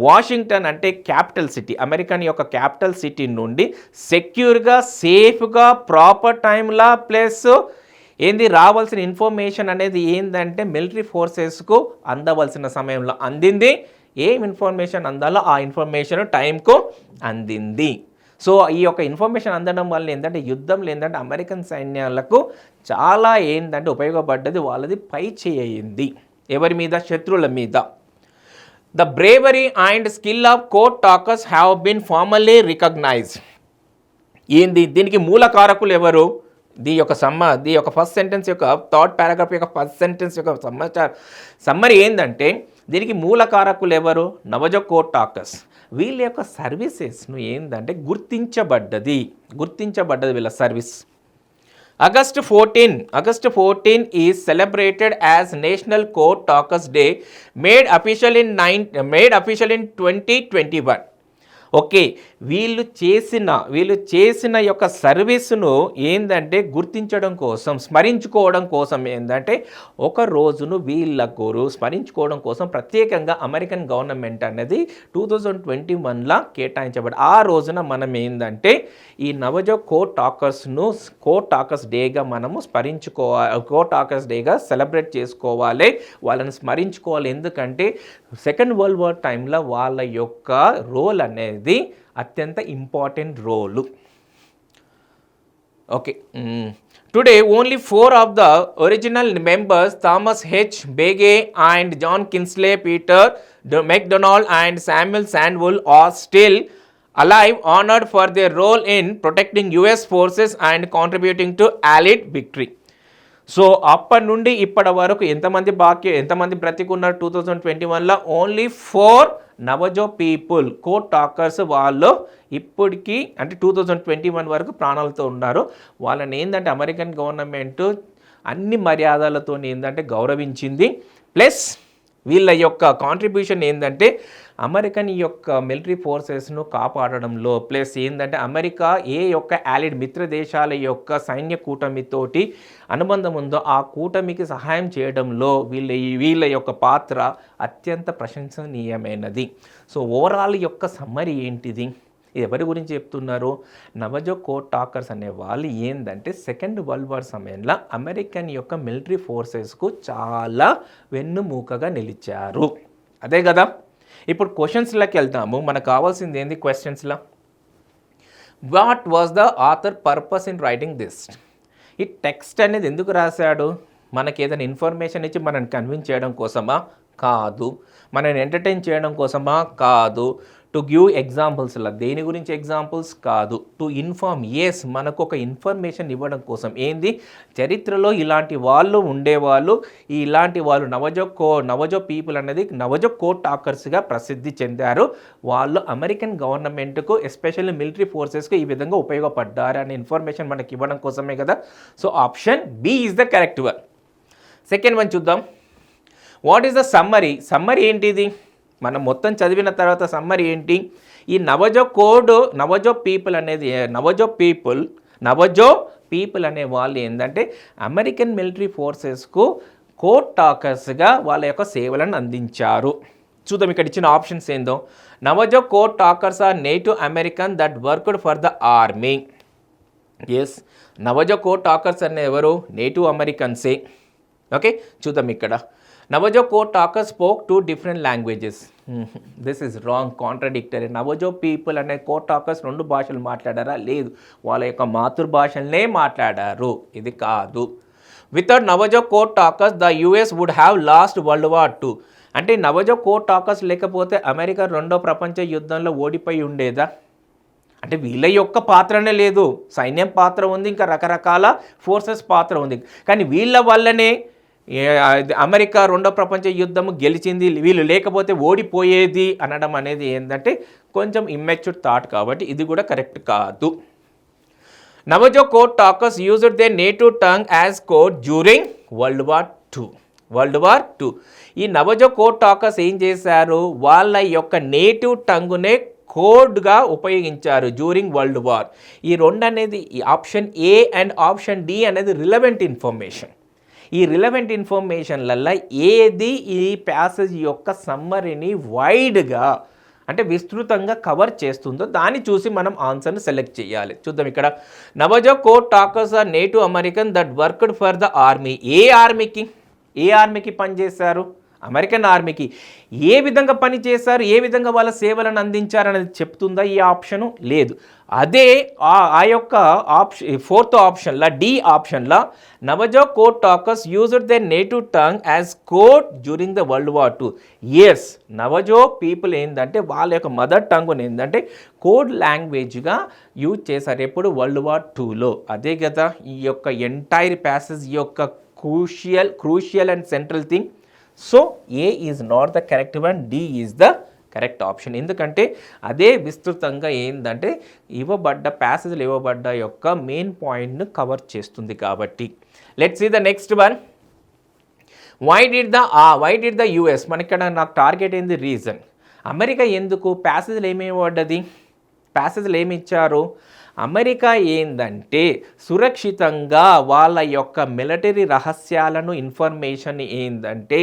Speaker 1: వాషింగ్టన్ అంటే క్యాపిటల్ సిటీ, అమెరికన్ యొక్క క్యాపిటల్ సిటీ నుండి సెక్యూర్గా సేఫ్గా ప్రాపర్ టైంలా ప్లస్ ఏంది రావాల్సిన ఇన్ఫర్మేషన్ అనేది ఏంటంటే మిలిటరీ ఫోర్సెస్కు అందవలసిన సమయంలో అందింది. ఏం ఇన్ఫర్మేషన్ అందాలో ఆ ఇన్ఫర్మేషన్ టైంకు అందింది. సో ఈ యొక్క ఇన్ఫర్మేషన్ అందడం వల్ల ఏంటంటే యుద్ధంలో ఏంటంటే అమెరికన్ సైన్యాలకు చాలా ఏంటంటే ఉపయోగపడ్డది, వాళ్ళది పై చేయింది ఎవరి మీద, శత్రువుల మీద. The bravery and skill of code talkers have been formally recognised. ఏంది దీనికి మూల కారకులు ఎవరు? దీ యొక్క ఫస్ట్ సెంటెన్స్ యొక్క థర్డ్ పారాగ్రాఫ్ యొక్క ఫస్ట్ సెంటెన్స్ యొక్క సమ్మరీ ఏంటంటే దీనికి మూల కారకులు ఎవరు? Navajo code talkers. వీళ్ళ యొక్క సర్వీసెస్ను ఏంటంటే గుర్తించబడ్డది వీళ్ళ service. August 14 is celebrated as National Court Talkers Day, made official in 2021. Okay, వీళ్ళు చేసిన యొక్క సర్వీస్ను ఏంటంటే గుర్తించడం కోసం, స్మరించుకోవడం కోసం ఏంటంటే ఒక రోజును వీళ్ళకు స్మరించుకోవడం కోసం ప్రత్యేకంగా అమెరికన్ గవర్నమెంట్ అనేది 2021లా కేటాయించబడి ఆ రోజున మనం ఏంటంటే ఈ నవజో కోర్ట్ టాకర్స్ డేగా మనము కోర్ట్ టాకర్స్ డేగా సెలబ్రేట్ చేసుకోవాలి, వాళ్ళని స్మరించుకోవాలి. ఎందుకంటే సెకండ్ వరల్డ్ వార్ టైంలో వాళ్ళ యొక్క రోల్ అనేది అత్యంత important role. Okay, today only 4 of the original members Thomas H Begay and John Kinsel, Peter MacDonald and Samuel Sandoval are still alive, honored for their role in protecting US forces and contributing to Allied victory. So అప్పటి నుండి ఇప్పటి వరకు ఎంతమంది బ్రతికున్నారు 2021లో? Only 4 నవజో people court talkers వాళ్ళు ఇప్పటికీ అంటే 2021 వరకు ప్రాణాలతో ఉన్నారు. వాళ్ళని ఏంటంటే అమెరికన్ గవర్నమెంట్ అన్ని మర్యాదలతో ఏంటంటే గౌరవించింది. ప్లస్ వీళ్ళ యొక్క కాంట్రిబ్యూషన్ ఏంటంటే అమెరికన్ యొక్క మిలిటరీ ఫోర్సెస్ను కాపాడడంలో, ప్లస్ ఏంటంటే అమెరికా ఏ యొక్క ఆలిడ్ మిత్ర దేశాల యొక్క సైన్య కూటమితోటి అనుబంధం ఉందో ఆ కూటమికి సహాయం చేయడంలో వీళ్ళ యొక్క పాత్ర అత్యంత ప్రశంసనీయమైనది. సో ఓవరాల్ యొక్క సమ్మరీ ఏంటిది? ఎవరి గురించి చెప్తున్నారు? నవజో కోర్ట్ టాకర్స్ అనే వాళ్ళు ఏంటంటే సెకండ్ వరల్డ్ వార్ సమయంలో అమెరికన్ యొక్క మిలిటరీ ఫోర్సెస్కు చాలా వెన్నుమూకగా నిలిచారు. అదే కదా. ఇప్పుడు క్వశ్చన్స్లోకి వెళ్తాము. మనకు కావాల్సింది ఏంది క్వశ్చన్స్లో? What was the author purpose in writing this? ఈ టెక్స్ట్ అనేది ఎందుకు రాశాడు? మనకి ఏదైనా ఇన్ఫర్మేషన్ ఇచ్చి మనల్ని కన్విన్స్ చేయడం కోసమా? కాదు. మనల్ని ఎంటర్టైన్ చేయడం కోసమా? కాదు. టు గివ్ ఎగ్జాంపుల్స్లా దేని గురించి ఎగ్జాంపుల్స్ కాదు. టు ఇన్ఫార్మ్, ఎస్ మనకు ఒక ఇన్ఫర్మేషన్ ఇవ్వడం కోసం. ఏంది? చరిత్రలో ఇలాంటి వాళ్ళు ఉండేవాళ్ళు, ఇలాంటి వాళ్ళు నవజో పీపుల్ అనేది నవజో కోర్ట్ టాకర్స్గా ప్రసిద్ధి చెందారు. వాళ్ళు అమెరికన్ గవర్నమెంట్కు ఎస్పెషల్లీ మిలిటరీ ఫోర్సెస్కు ఈ విధంగా ఉపయోగపడ్డారు అనే ఇన్ఫర్మేషన్ మనకి ఇవ్వడం కోసమే కదా. So option B is the correct one. Second one చూద్దాం. What is the summary? Summary ఏంటిది? మనం మొత్తం చదివిన తర్వాత సమ్మరీ ఏంటి? ఈ నవజో పీపుల్ అనేది నవజో పీపుల్ అనే వాళ్ళు ఏంటంటే అమెరికన్ మిలిటరీ ఫోర్సెస్కు కోర్ట్ టాకర్స్గా వాళ్ళ యొక్క సేవలను అందించారు. చూద్దాం ఇక్కడ ఇచ్చిన ఆప్షన్స్ ఏందో. Navajo code talkers are native American that worked for the army. Yes, Navajo code talkers అనే ఎవరు? నేటివ్ అమెరికన్సే. ఓకే, చూద్దాం ఇక్కడ. Navajo code talkers spoke 2 different languages. This is wrong, contradictory. Navajo people అనే కోడ్ టాకర్స్ 2 భాషలు మాట్లాడారా? లేదు, వాళ్ళ యొక్క మాతృభాషలనే మాట్లాడారు. ఇది కాదు. Without Navajo code talkers the US would have lost world war 2. అంటే నవజో కోడ్ టాకర్స్ లేకపోతే అమెరికా 2వ ప్రపంచ యుద్ధంలో ఓడిపోయి ఉండేదా? అంటే వీళ్ళ యొక్క పాత్రనే లేదు, సైన్యం పాత్ర ఉంది, ఇంకా రకరకాల ఫోర్సెస్ పాత్ర ఉంది. కానీ వీళ్ళ వల్లనే అమెరికా 2వ ప్రపంచ యుద్ధం గెలిచింది, వీళ్ళు లేకపోతే ఓడిపోయేది అనడం అనేది ఏంటంటే కొంచెం ఇమ్మెచ్యూర్ థాట్. కాబట్టి ఇది కూడా కరెక్ట్ కాదు. Navajo code talkers used they native tongue as code during world war 2. ఈ నవజో కోడ్ టాకర్స్ ఏం చేశారు? వాళ్ళ యొక్క నేటివ్ టంగునే కోడ్గా ఉపయోగించారు డ్యూరింగ్ వరల్డ్ వార్. ఈ 2 అనేది ఈ option A and option D అనేది రిలవెంట్ ఇన్ఫర్మేషన్. ఈ రిలవెంట్ ఇన్ఫర్మేషన్లల్లో ఏది ఈ ప్యాసేజ్ యొక్క సమ్మరీని వైడ్గా అంటే విస్తృతంగా కవర్ చేస్తుందో దాన్ని చూసి మనం ఆన్సర్ని సెలెక్ట్ చేయాలి. చూద్దాం ఇక్కడ. Navajo code talkers are native American that worked for the army. ఏ ఆర్మీకి పనిచేశారు? అమెరికన్ ఆర్మీకి. ఏ విధంగా పని చేశారు, ఏ విధంగా వాళ్ళ సేవలను అందించారు అనేది చెప్తుందా ఈ ఆప్షను? లేదు. అదే ఆ యొక్క ఆప్షన్ 4th ఆప్షన్లో డి ఆప్షన్లో Navajo code talkers used they native tongue as code during the world war 2. Yes, Navajo people ఏంటంటే వాళ్ళ యొక్క మదర్ టంగ్ని ఏంటంటే కోడ్ లాంగ్వేజ్గా యూజ్ చేశారు. ఎప్పుడు? వరల్డ్ వార్ 2లో. అదే కదా ఈ యొక్క ఎంటైర్ ప్యాసేజ్ యొక్క crucial and central thing. So A is not the correct one, D is the correct option. ఎందుకంటే అదే విస్తృతంగా ఏంటంటే ప్యాసేజ్లు ఇవ్వబడ్డ యొక్క మెయిన్ పాయింట్ను కవర్ చేస్తుంది కాబట్టి. Let's see the next one. Why did the US, మనకి నాకు టార్గెట్ ఏంది? రీజన్. అమెరికా ఎందుకు ప్యాసేజ్లు ప్యాసేజ్లు ఏమి ఇచ్చారు? అమెరికా ఏందంటే సురక్షితంగా వాళ్ళ యొక్క మిలిటరీ రహస్యాలను ఇన్ఫర్మేషన్ ఏందంటే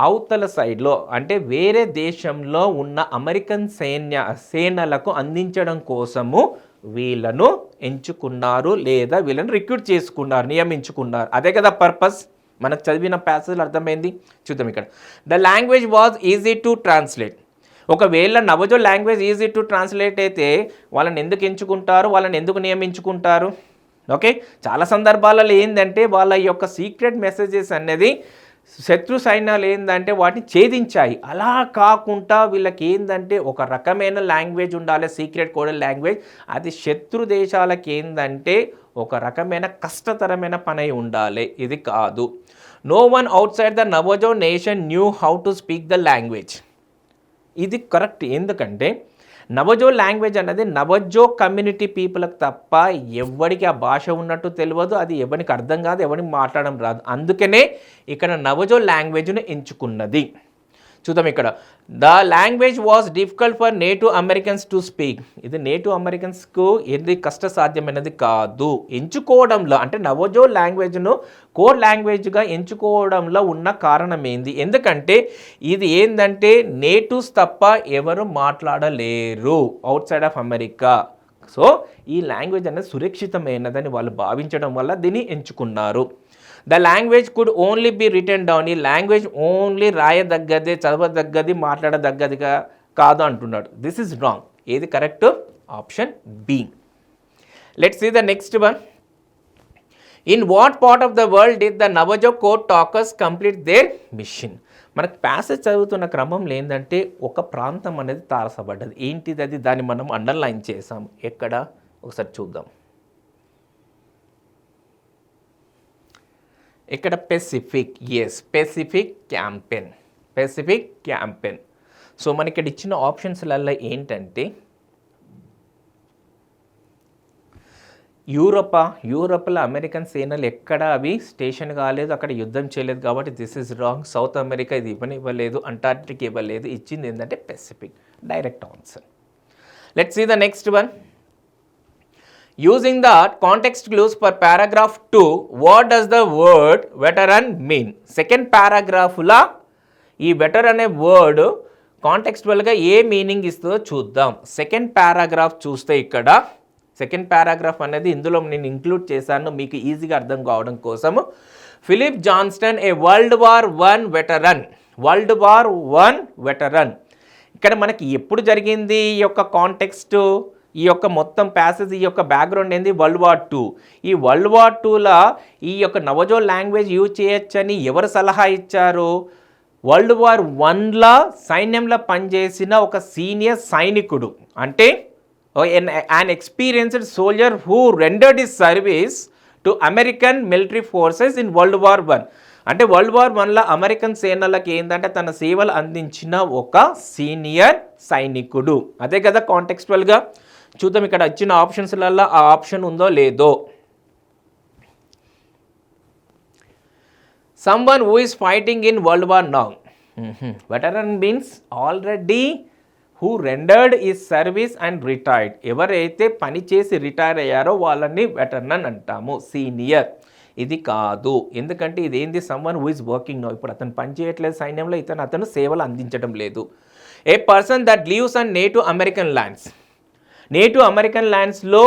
Speaker 1: అవతల సైడ్లో అంటే వేరే దేశంలో ఉన్న అమెరికన్ సేనలకు అందించడం కోసము వీళ్ళను ఎంచుకున్నారు లేదా వీళ్ళను రిక్రూట్ చేసుకున్నారు, నియమించుకున్నారు. అదే కదా పర్పస్. మనకు చదివిన ప్యాసేజ్లు అర్థమైంది. చూద్దాం ఇక్కడ. The language was easy to translate. ఒకవేళ నవజో లాంగ్వేజ్ ఈజీ టు ట్రాన్స్లేట్ అయితే వాళ్ళని ఎందుకు ఎంచుకుంటారు, వాళ్ళని ఎందుకు నియమించుకుంటారు? ఓకే, చాలా సందర్భాలలో ఏంటంటే వాళ్ళ యొక్క సీక్రెట్ మెసేజెస్ అనేది శత్రు సైన్యాలు ఏంటంటే వాటిని ఛేదించాయి. అలా కాకుండా వీళ్ళకి ఏంటంటే ఒక రకమైన లాంగ్వేజ్ ఉండాలి, సీక్రెట్ కోడెడ్ లాంగ్వేజ్. అది శత్రు దేశాలకి ఏంటంటే ఒక రకమైన కష్టతరమైన పని ఉండాలి. ఇది కాదు. No one outside the Navajo nation knew how to speak the language. ఇది కరెక్ట్. ఎందుకంటే నవజో లాంగ్వేజ్ అనేది నవజో కమ్యూనిటీ పీపుల్కి తప్ప ఎవరికి ఆ భాష ఉన్నట్టు తెలియదు, అది ఎవరికి అర్థం కాదు, ఎవరికి మాట్లాడడం రాదు. అందుకనే ఇక్కడ నవజో లాంగ్వేజ్ను ఎంచుకున్నది. చూద్దాం ఇక్కడ. The language was difficult for native Americans to speak. ఇది నేటివ్ అమెరికన్స్కు ఏది కష్టసాధ్యమైనది కాదు. ఎంచుకోవడంలో అంటే నవజో లాంగ్వేజ్ను కోర్ లాంగ్వేజ్గా ఎంచుకోవడంలో ఉన్న కారణం ఏంది? ఎందుకంటే ఇది ఏంటంటే నేటివ్స్ తప్ప ఎవరు మాట్లాడలేరు outside of America. So ఈ లాంగ్వేజ్ అనేది సురక్షితమైనదని వాళ్ళు భావించడం వల్ల దీన్ని ఎంచుకున్నారు. The language could only be written down. ఈ లాంగ్వేజ్ ఓన్లీ రాయదగ్గది, చదవదగ్గది, మాట్లాడదగ్గదిగా కాదు అంటున్నాడు. This is wrong. ఏది correct? Option B. Let's see the next one. In what part of the world did the Navajo code talkers complete their mission? మనకు passage చదువుతున్న క్రమంలో ఏంటంటే ఒక ప్రాంతం అనేది తారసపడ్డది. ఏంటిది అది? దాన్ని మనం అండర్లైన్ చేసాం. ఎక్కడ? ఒకసారి చూద్దాం. ఇక్కడ Pacific. Yes, Pacific campaign. So మనకి ఇక్కడ ఇచ్చిన ఆప్షన్స్లలో ఏంటంటే యూరోప్లో అమెరికన్ సేనలు ఎక్కడ అవి స్టేషన్ కాలేదు, అక్కడ యుద్ధం చేయలేదు. కాబట్టి this is wrong. South America ఇది ఇవ్వలేదు, అంటార్క్టిక్ ఇవ్వలేదు. ఇచ్చింది ఏంటంటే Pacific. Direct answer. Let's see the next one. Using the context clues for paragraph 2, what does the word veteran mean? Second paragraph la ఈ వెటర్ అనే వర్డ్ కాంటెక్స్చువల్గా ఏ మీనింగ్ ఇస్తుందో చూద్దాం. Second paragraph చూస్తే ఇక్కడ సెకండ్ పారాగ్రాఫ్ అనేది ఇందులో నేను ఇంక్లూడ్ చేశాను మీకు ఈజీగా అర్థం కావడం కోసము. ఫిలిప్ జాన్స్టన్ ఏ వరల్డ్ వార్ వన్ వెటరన్. ఇక్కడ మనకి ఎప్పుడు జరిగింది ఈ యొక్క కాంటెక్స్ట్, ఈ యొక్క మొత్తం ప్యాసేజ్, ఈ యొక్క బ్యాక్గ్రౌండ్ ఏంది, వరల్డ్ వార్ 2. ఈ వరల్డ్ వార్ 2లో ఈ యొక్క నవజో లాంగ్వేజ్ యూజ్ చేయొచ్చని ఎవరు సలహా ఇచ్చారు? వరల్డ్ వార్ 1లో సైన్యంలో పనిచేసిన ఒక సీనియర్ సైనికుడు, అంటే an experienced soldier who rendered his service to American military forces in World War 1. అంటే వరల్డ్ వార్ 1లో అమెరికన్ సేనలకు ఏంటంటే తన సేవలు అందించిన ఒక సీనియర్ సైనికుడు. అదే కదా కాంటెక్స్చువల్గా. చూద్దాం ఇక్కడ ఇచ్చిన ఆప్షన్స్లలో ఆ ఆప్షన్ ఉందో లేదో. Someone who is fighting in World War now. Veteran means already who rendered his service and retired. ఎవరైతే పని చేసి రిటైర్ అయ్యారో వాళ్ళని వెటరన్ అంటాము, సీనియర్. ఇది కాదు, ఎందుకంటే ఇది ఏంది, someone who is working now. ఇప్పుడు అతను పని చేయట్లేదు సైన్యంలో, అతను సేవలు అందించడం లేదు. A person that lives on native American lands. నేటివ్ అమెరికన్ ల్యాండ్స్లో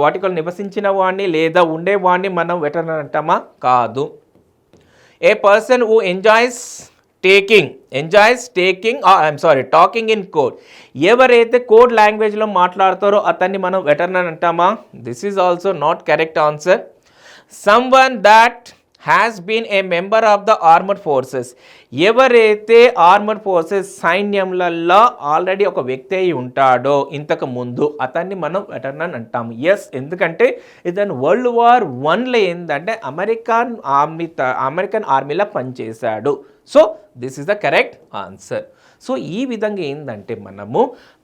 Speaker 1: వాటికలు నివసించిన వాడిని లేదా ఉండేవాడిని మనం వెటరన్ అంటామా? కాదు. A person who talking in code. ఎవరైతే కోడ్ లాంగ్వేజ్లో మాట్లాడతారో అతన్ని మనం వెటరన్ అంటామా? This is also not correct answer. Someone that has been a member of the armoured forces. ఎవరైతే ఆర్మర్డ్ ఫోర్సెస్ సైన్యంలలో ఆల్రెడీ ఒక వ్యక్తి అయి ఉంటాడో ఇంతకు ముందు, అతన్ని మనం వెటరన్ అంటాము. ఎస్, ఎందుకంటే ఇతను వరల్డ్ వార్ 1లో ఏంటంటే అమెరికన్ ఆర్మీలో పనిచేశాడు. So this is the correct answer. So ఈ విధంగా ఏంటంటే మనము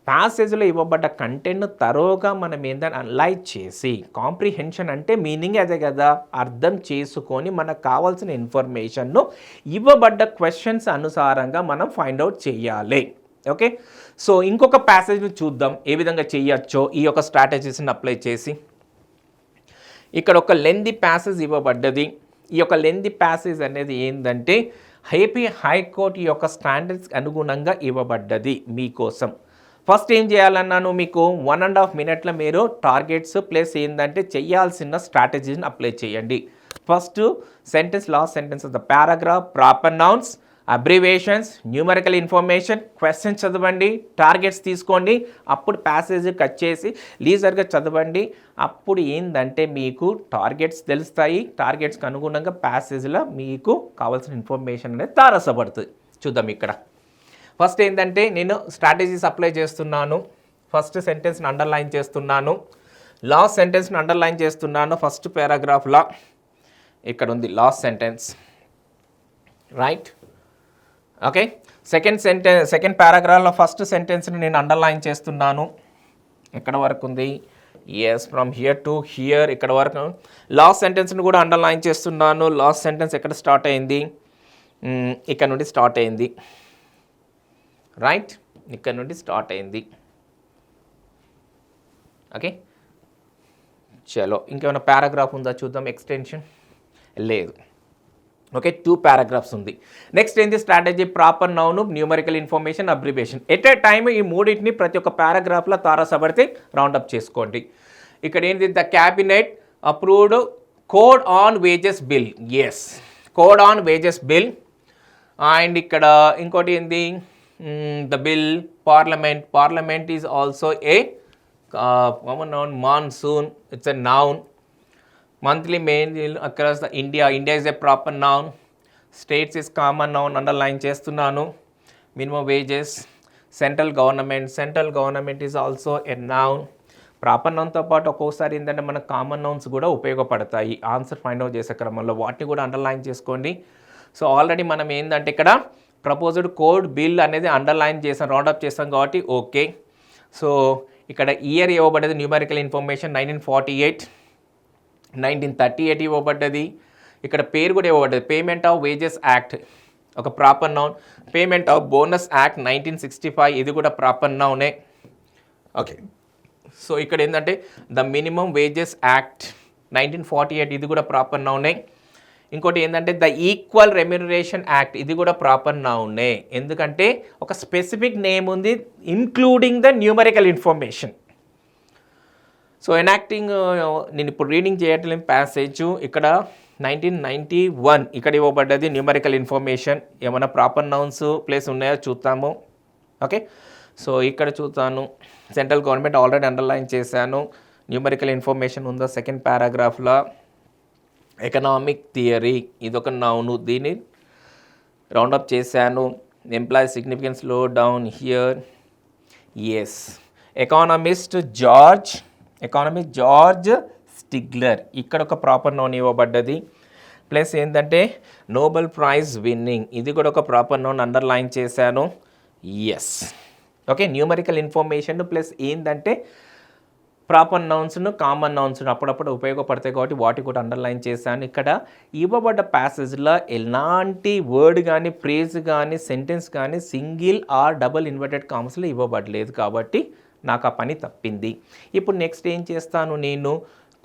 Speaker 1: ప్యాసేజ్లో ఇవ్వబడ్డ కంటెంట్ను తరోగా మనం ఏంటంటే అనలైజ్ చేసి, కాంప్రిహెన్షన్ అంటే మీనింగ్ అదే కదా, అర్థం చేసుకొని మనకు కావాల్సిన ఇన్ఫర్మేషన్ను ఇవ్వబడ్డ క్వశ్చన్స్ అనుసారంగా మనం ఫైండ్ అవుట్ చేయాలి. ఓకే, సో ఇంకొక ప్యాసేజ్ని చూద్దాం ఏ విధంగా చేయొచ్చో ఈ యొక్క స్ట్రాటజీస్ని అప్లై చేసి. ఇక్కడ ఒక లెంది ప్యాసేజ్ ఇవ్వబడ్డది. ఈ యొక్క లెంది ప్యాసేజ్ అనేది ఏంటంటే ఏపీ హైకోర్టు యొక్క స్టాండర్డ్స్ అనుగుణంగా ఇవ్వబడ్డది మీకోసం. ఫస్ట్ ఏం చేయాలన్నాను, మీకు 1.5 minutes మీరు టార్గెట్స్ ప్లస్ ఏంటంటే చేయాల్సిన స్ట్రాటజీని అప్లై చేయండి. First sentence, last sentence of the paragraph, proper nouns, abbreviations, numerical information, questions చదవండి, టార్గెట్స్ తీసుకోండి, అప్పుడు ప్యాసేజ్ కట్ చేసి లీజర్గా చదవండి. అప్పుడు ఏంటంటే మీకు టార్గెట్స్ తెలుస్తాయి. టార్గెట్స్కి అనుగుణంగా ప్యాసేజ్లో మీకు కావాల్సిన ఇన్ఫర్మేషన్ అనేది తారసపడుతుంది. చూద్దాం ఇక్కడ. ఫస్ట్ ఏంటంటే నేను స్ట్రాటజీస్ అప్లై చేస్తున్నాను. ఫస్ట్ సెంటెన్స్ని అండర్లైన్ చేస్తున్నాను, లాస్ట్ సెంటెన్స్ని అండర్లైన్ చేస్తున్నాను. ఫస్ట్ పారాగ్రాఫ్లో ఇక్కడ ఉంది last sentence, right. Okay, second పారాగ్రాఫ్లో ఫస్ట్ సెంటెన్స్ని నేను అండర్లైన్ చేస్తున్నాను. ఎక్కడ వరకు ఉంది? Yes, from here to here, ఇక్కడ వరకు. లాస్ట్ సెంటెన్స్ని కూడా అండర్లైన్ చేస్తున్నాను. లాస్ట్ సెంటెన్స్ ఎక్కడ స్టార్ట్ అయింది? ఇక్కడ నుండి స్టార్ట్ అయింది, రైట్, ఇక్కడ నుండి స్టార్ట్ అయింది. ఓకే, చలో ఇంకేమైనా పారాగ్రాఫ్ ఉందా చూద్దాం. ఎక్స్టెన్షన్ లేదు. ఓకే, 2 paragraphs ఉంది. నెక్స్ట్ ఏంటి strategy? Proper noun, numerical information, abbreviation. At a time ఈ మూడింటిని ప్రతి ఒక్క పారాగ్రాఫ్లో తారసపడితే రౌండప్ చేసుకోండి. ఇక్కడ ఏంటి? The cabinet approved code on wages bill. Yes, code on wages bill. And ఇక్కడ ఇంకోటి ఏంటి? The bill, parliament is also a common noun. Monsoon, it's a noun. Monthly mail across the India is a proper noun. States is common noun, underline చేస్తున్నాను. Minimum wages, central government is also a noun. Proper నౌన్తో పాటు ఒక్కోసారి ఏంటంటే మనకు common nouns కూడా ఉపయోగపడతాయి answer find out చేసే క్రమంలో. వాటిని కూడా అండర్లైన్ చేసుకోండి. సో ఆల్రెడీ మనం ఏంటంటే ఇక్కడ ప్రపోజ్డ్ కోడ్ బిల్ అనేది అండర్లైన్ చేసాం, రౌండప్ చేస్తాం కాబట్టి ఓకే. సో ఇక్కడ ఇయర్ ఇవ్వబడ్డది, న్యూమరికల్ ఇన్ఫర్మేషన్ 1948, 1938 ఇవ్వబడ్డది. ఇక్కడ పేరు కూడా ఇవ్వబడ్డది, పేమెంట్ ఆఫ్ వేజెస్ యాక్ట్, ఒక proper noun. Payment of bonus act 1965, ఇది కూడా ప్రాపర్ నౌనే. ఓకే, సో ఇక్కడ ఏంటంటే ద మినిమం వేజెస్ యాక్ట్ 1948, ఇది కూడా ప్రాపర్ నౌనే. ఇంకోటి ఏంటంటే ద ఈక్వల్ రెమ్యునరేషన్ యాక్ట్, ఇది కూడా ప్రాపర్ నౌనే, ఎందుకంటే ఒక స్పెసిఫిక్ నేమ్ ఉంది including the numerical information. So enacting నేను ఇప్పుడు రీడింగ్ చేయట్లేదు ప్యాసేజ్, ఇక్కడ 1991 ఇక్కడ ఇవ్వబడ్డది న్యూమరికల్ ఇన్ఫర్మేషన్. ఏమైనా ప్రాపర్ నౌన్స్ ప్లేస్ ఉన్నాయో చూద్దాము. ఓకే, సో ఇక్కడ చూస్తాను సెంట్రల్ గవర్నమెంట్ ఆల్రెడీ అండర్లైన్ చేశాను. న్యూమరికల్ ఇన్ఫర్మేషన్ ఉందా సెకండ్ పారాగ్రాఫ్లో. ఎకనామిక్ థియరీ ఇదొక నౌను, దీన్ని రౌండప్ చేశాను. Employee significance slow down here. Yes, economist George Stigler, ఇక్కడ ఒక ప్రాపర్ నౌన్ ఇవ్వబడ్డది. ప్లస్ ఏంటంటే నోబెల్ ప్రైజ్ విన్నింగ్, ఇది కూడా ఒక ప్రాపర్ నౌన్ అండర్లైన్ చేశాను. Yes, okay, numerical information plus ఏంటంటే ప్రాపర్ నౌన్స్ను కామన్ నౌన్స్ను అప్పుడప్పుడు ఉపయోగపడతాయి కాబట్టి వాటి కూడా అండర్లైన్ చేశాను. ఇక్కడ ఇవ్వబడ్డ ప్యాసేజ్లో ఎలాంటి వర్డ్ కానీ ఫ్రేజ్ కానీ సెంటెన్స్ కానీ సింగిల్ ఆర్ డబుల్ ఇన్వర్టెడ్ కామర్స్లో ఇవ్వబడలేదు కాబట్టి నాకు ఆ పని తప్పింది. ఇప్పుడు నెక్స్ట్ ఏం చేస్తాను, నేను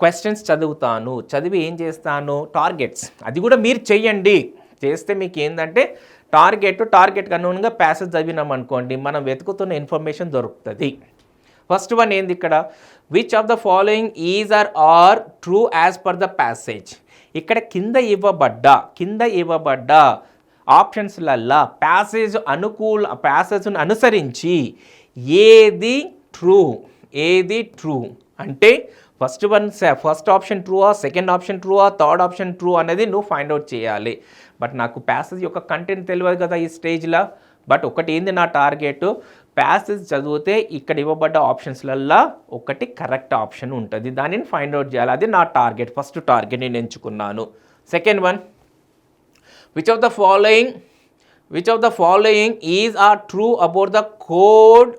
Speaker 1: క్వశ్చన్స్ చదువుతాను, చదివి ఏం చేస్తాను, టార్గెట్స్ అది కూడా మీరు చెయ్యండి. చేస్తే మీకు ఏంటంటే టార్గెట్ అనుగుణంగా ప్యాసేజ్ చదివినాం అనుకోండి, మనం వెతుకుతున్న ఇన్ఫర్మేషన్ దొరుకుతుంది. ఫస్ట్ వన్ ఏంది ఇక్కడ, which of the following is are true as per the passage. ఇక్కడ కింద ఇవ్వబడ్డ ఆప్షన్స్లల్లా ప్యాసేజ్ను అనుసరించి ఏది ట్రూ అంటే ఫస్ట్ ఆప్షన్ ట్రూవా, సెకండ్ ఆప్షన్ ట్రూవా, థర్డ్ ఆప్షన్ ట్రూ అనేది నువ్వు ఫైండ్ అవుట్ చేయాలి. బట్ నాకు ప్యాసేజ్ యొక్క కంటెంట్ తెలియదు కదా ఈ స్టేజ్లో. బట్ ఒకటి ఏంది నా టార్గెట్, ప్యాసేజ్ చదివితే ఇక్కడ ఇవ్వబడ్డ ఆప్షన్స్లల్లో ఒకటి కరెక్ట్ ఆప్షన్ ఉంటుంది, దానిని ఫైండ్ అవుట్ చేయాలి. అది నా టార్గెట్, ఫస్ట్ టార్గెట్ నేను ఎంచుకున్నాను. Second one, which of the following is are true about the code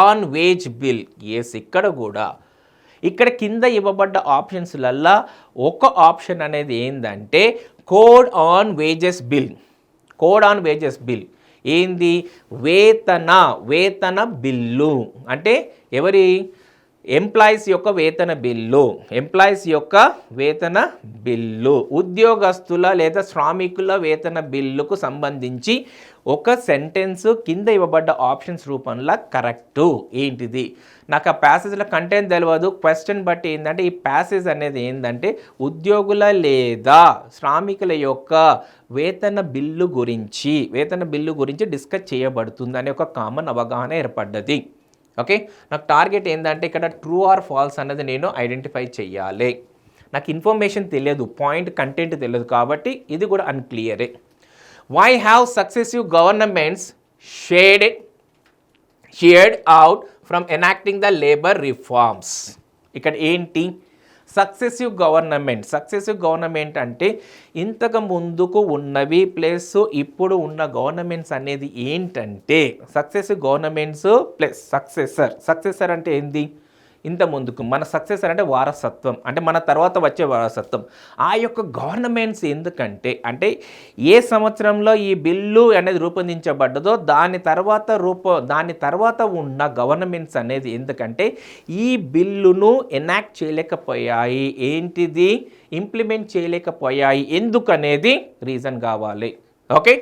Speaker 1: on wage bill. Yes, ఇక్కడ కింద ఇవ్వబడ్డ ఆప్షన్స్లల్లో ఒక ఆప్షన్ అనేది ఏంటంటే కోడ్ ఆన్ వేజెస్ బిల్. ఏంది, వేతన బిల్లు అంటే ఎవరి ఎంప్లాయీస్ యొక్క వేతన బిల్లు, ఉద్యోగస్తుల లేదా శ్రామికుల వేతన బిల్లుకు సంబంధించి ఒక సెంటెన్స్ కింద ఇవ్వబడ్డ ఆప్షన్స్ రూపంలో కరెక్టు. ఏంటిది, నాకు ఆ ప్యాసేజ్ల కంటెంట్ తెలియదు. క్వశ్చన్ బట్టి ఏంటంటే ఈ ప్యాసేజ్ అనేది ఏంటంటే ఉద్యోగుల లేదా శ్రామికుల యొక్క వేతన బిల్లు గురించి డిస్కస్ చేయబడుతుంది అనే ఒక కామన్ అవగాహన ఏర్పడ్డది. ఓకే, నాకు టార్గెట్ ఏంటంటే ఇక్కడ ట్రూ ఆర్ ఫాల్స్ అన్నది నేను ఐడెంటిఫై చేయాలి. నాకు ఇన్ఫర్మేషన్ తెలియదు, పాయింట్ కంటెంట్ తెలియదు కాబట్టి ఇది కూడా అన్క్లియరే. Why have successive governments shared out from enacting the labour reforms. ఇక్కడ ఏంటి, సక్సెసివ్ గవర్నమెంట్ అంటే ఇంతకు ముందుకు ఉన్నవి ప్లస్ ఇప్పుడు ఉన్న గవర్నమెంట్స్ అనేది ఏంటంటే సక్సెసివ్ గవర్నమెంట్స్ ప్లస్ సక్సెసర్ అంటే ఏంది, ఇంత ముందుకు మన సక్సెసర్ అంటే వారసత్వం, అంటే మన తర్వాత వచ్చే వారసత్వం. ఆ యొక్క గవర్నమెంట్స్ ఎందుకంటే అంటే ఏ సంవత్సరంలో ఈ బిల్లు అనేది రూపొందించబడ్డదో దాని తర్వాత ఉన్న గవర్నమెంట్స్ అనేది ఎందుకంటే ఈ బిల్లును ఎనాక్ట్ చేయలేకపోయాయి, ఇంప్లిమెంట్ చేయలేకపోయాయి, ఎందుకనేది రీజన్ కావాలి. ఓకే,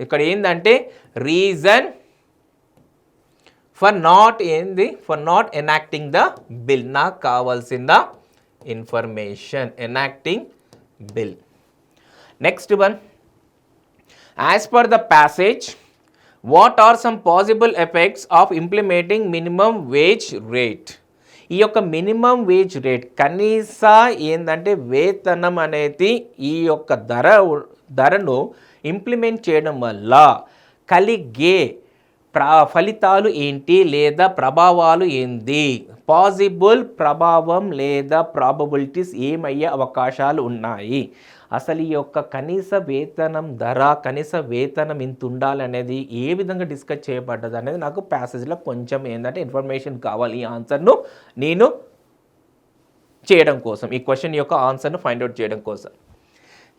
Speaker 1: ఇక్కడ ఏంటంటే reason for not enacting the bill. నాకు కావాల్సిన information enacting bill. Next one, as per the passage what are some possible effects of implementing minimum wage rate. ఈ యొక్క మినిమం వేజ్ రేట్ కనీస ఏంటంటే వేతనం అనేది ఈ యొక్క ధరను ఇంప్లిమెంట్ చేయడం వల్ల కలిగే ఫలితాలు ఏంటి లేదా ప్రభావాలు ఏంటి, పాసిబుల్ ప్రభావం లేదా ప్రాబబిలిటీస్ ఏమయ్యే అవకాశాలు ఉన్నాయి, అసలు ఈ యొక్క కనీస వేతనం ఇంత ఉండాలనేది ఏ విధంగా డిస్కస్ చేయబడ్డది అనేది నాకు ప్యాసేజ్లో కొంచెం ఏంటంటే ఇన్ఫర్మేషన్ కావాలి. ఈ ఆన్సర్ను నేను చేయడం కోసం, ఈ క్వశ్చన్ యొక్క ఆన్సర్ను ఫైండ్ అవుట్ చేయడం కోసం.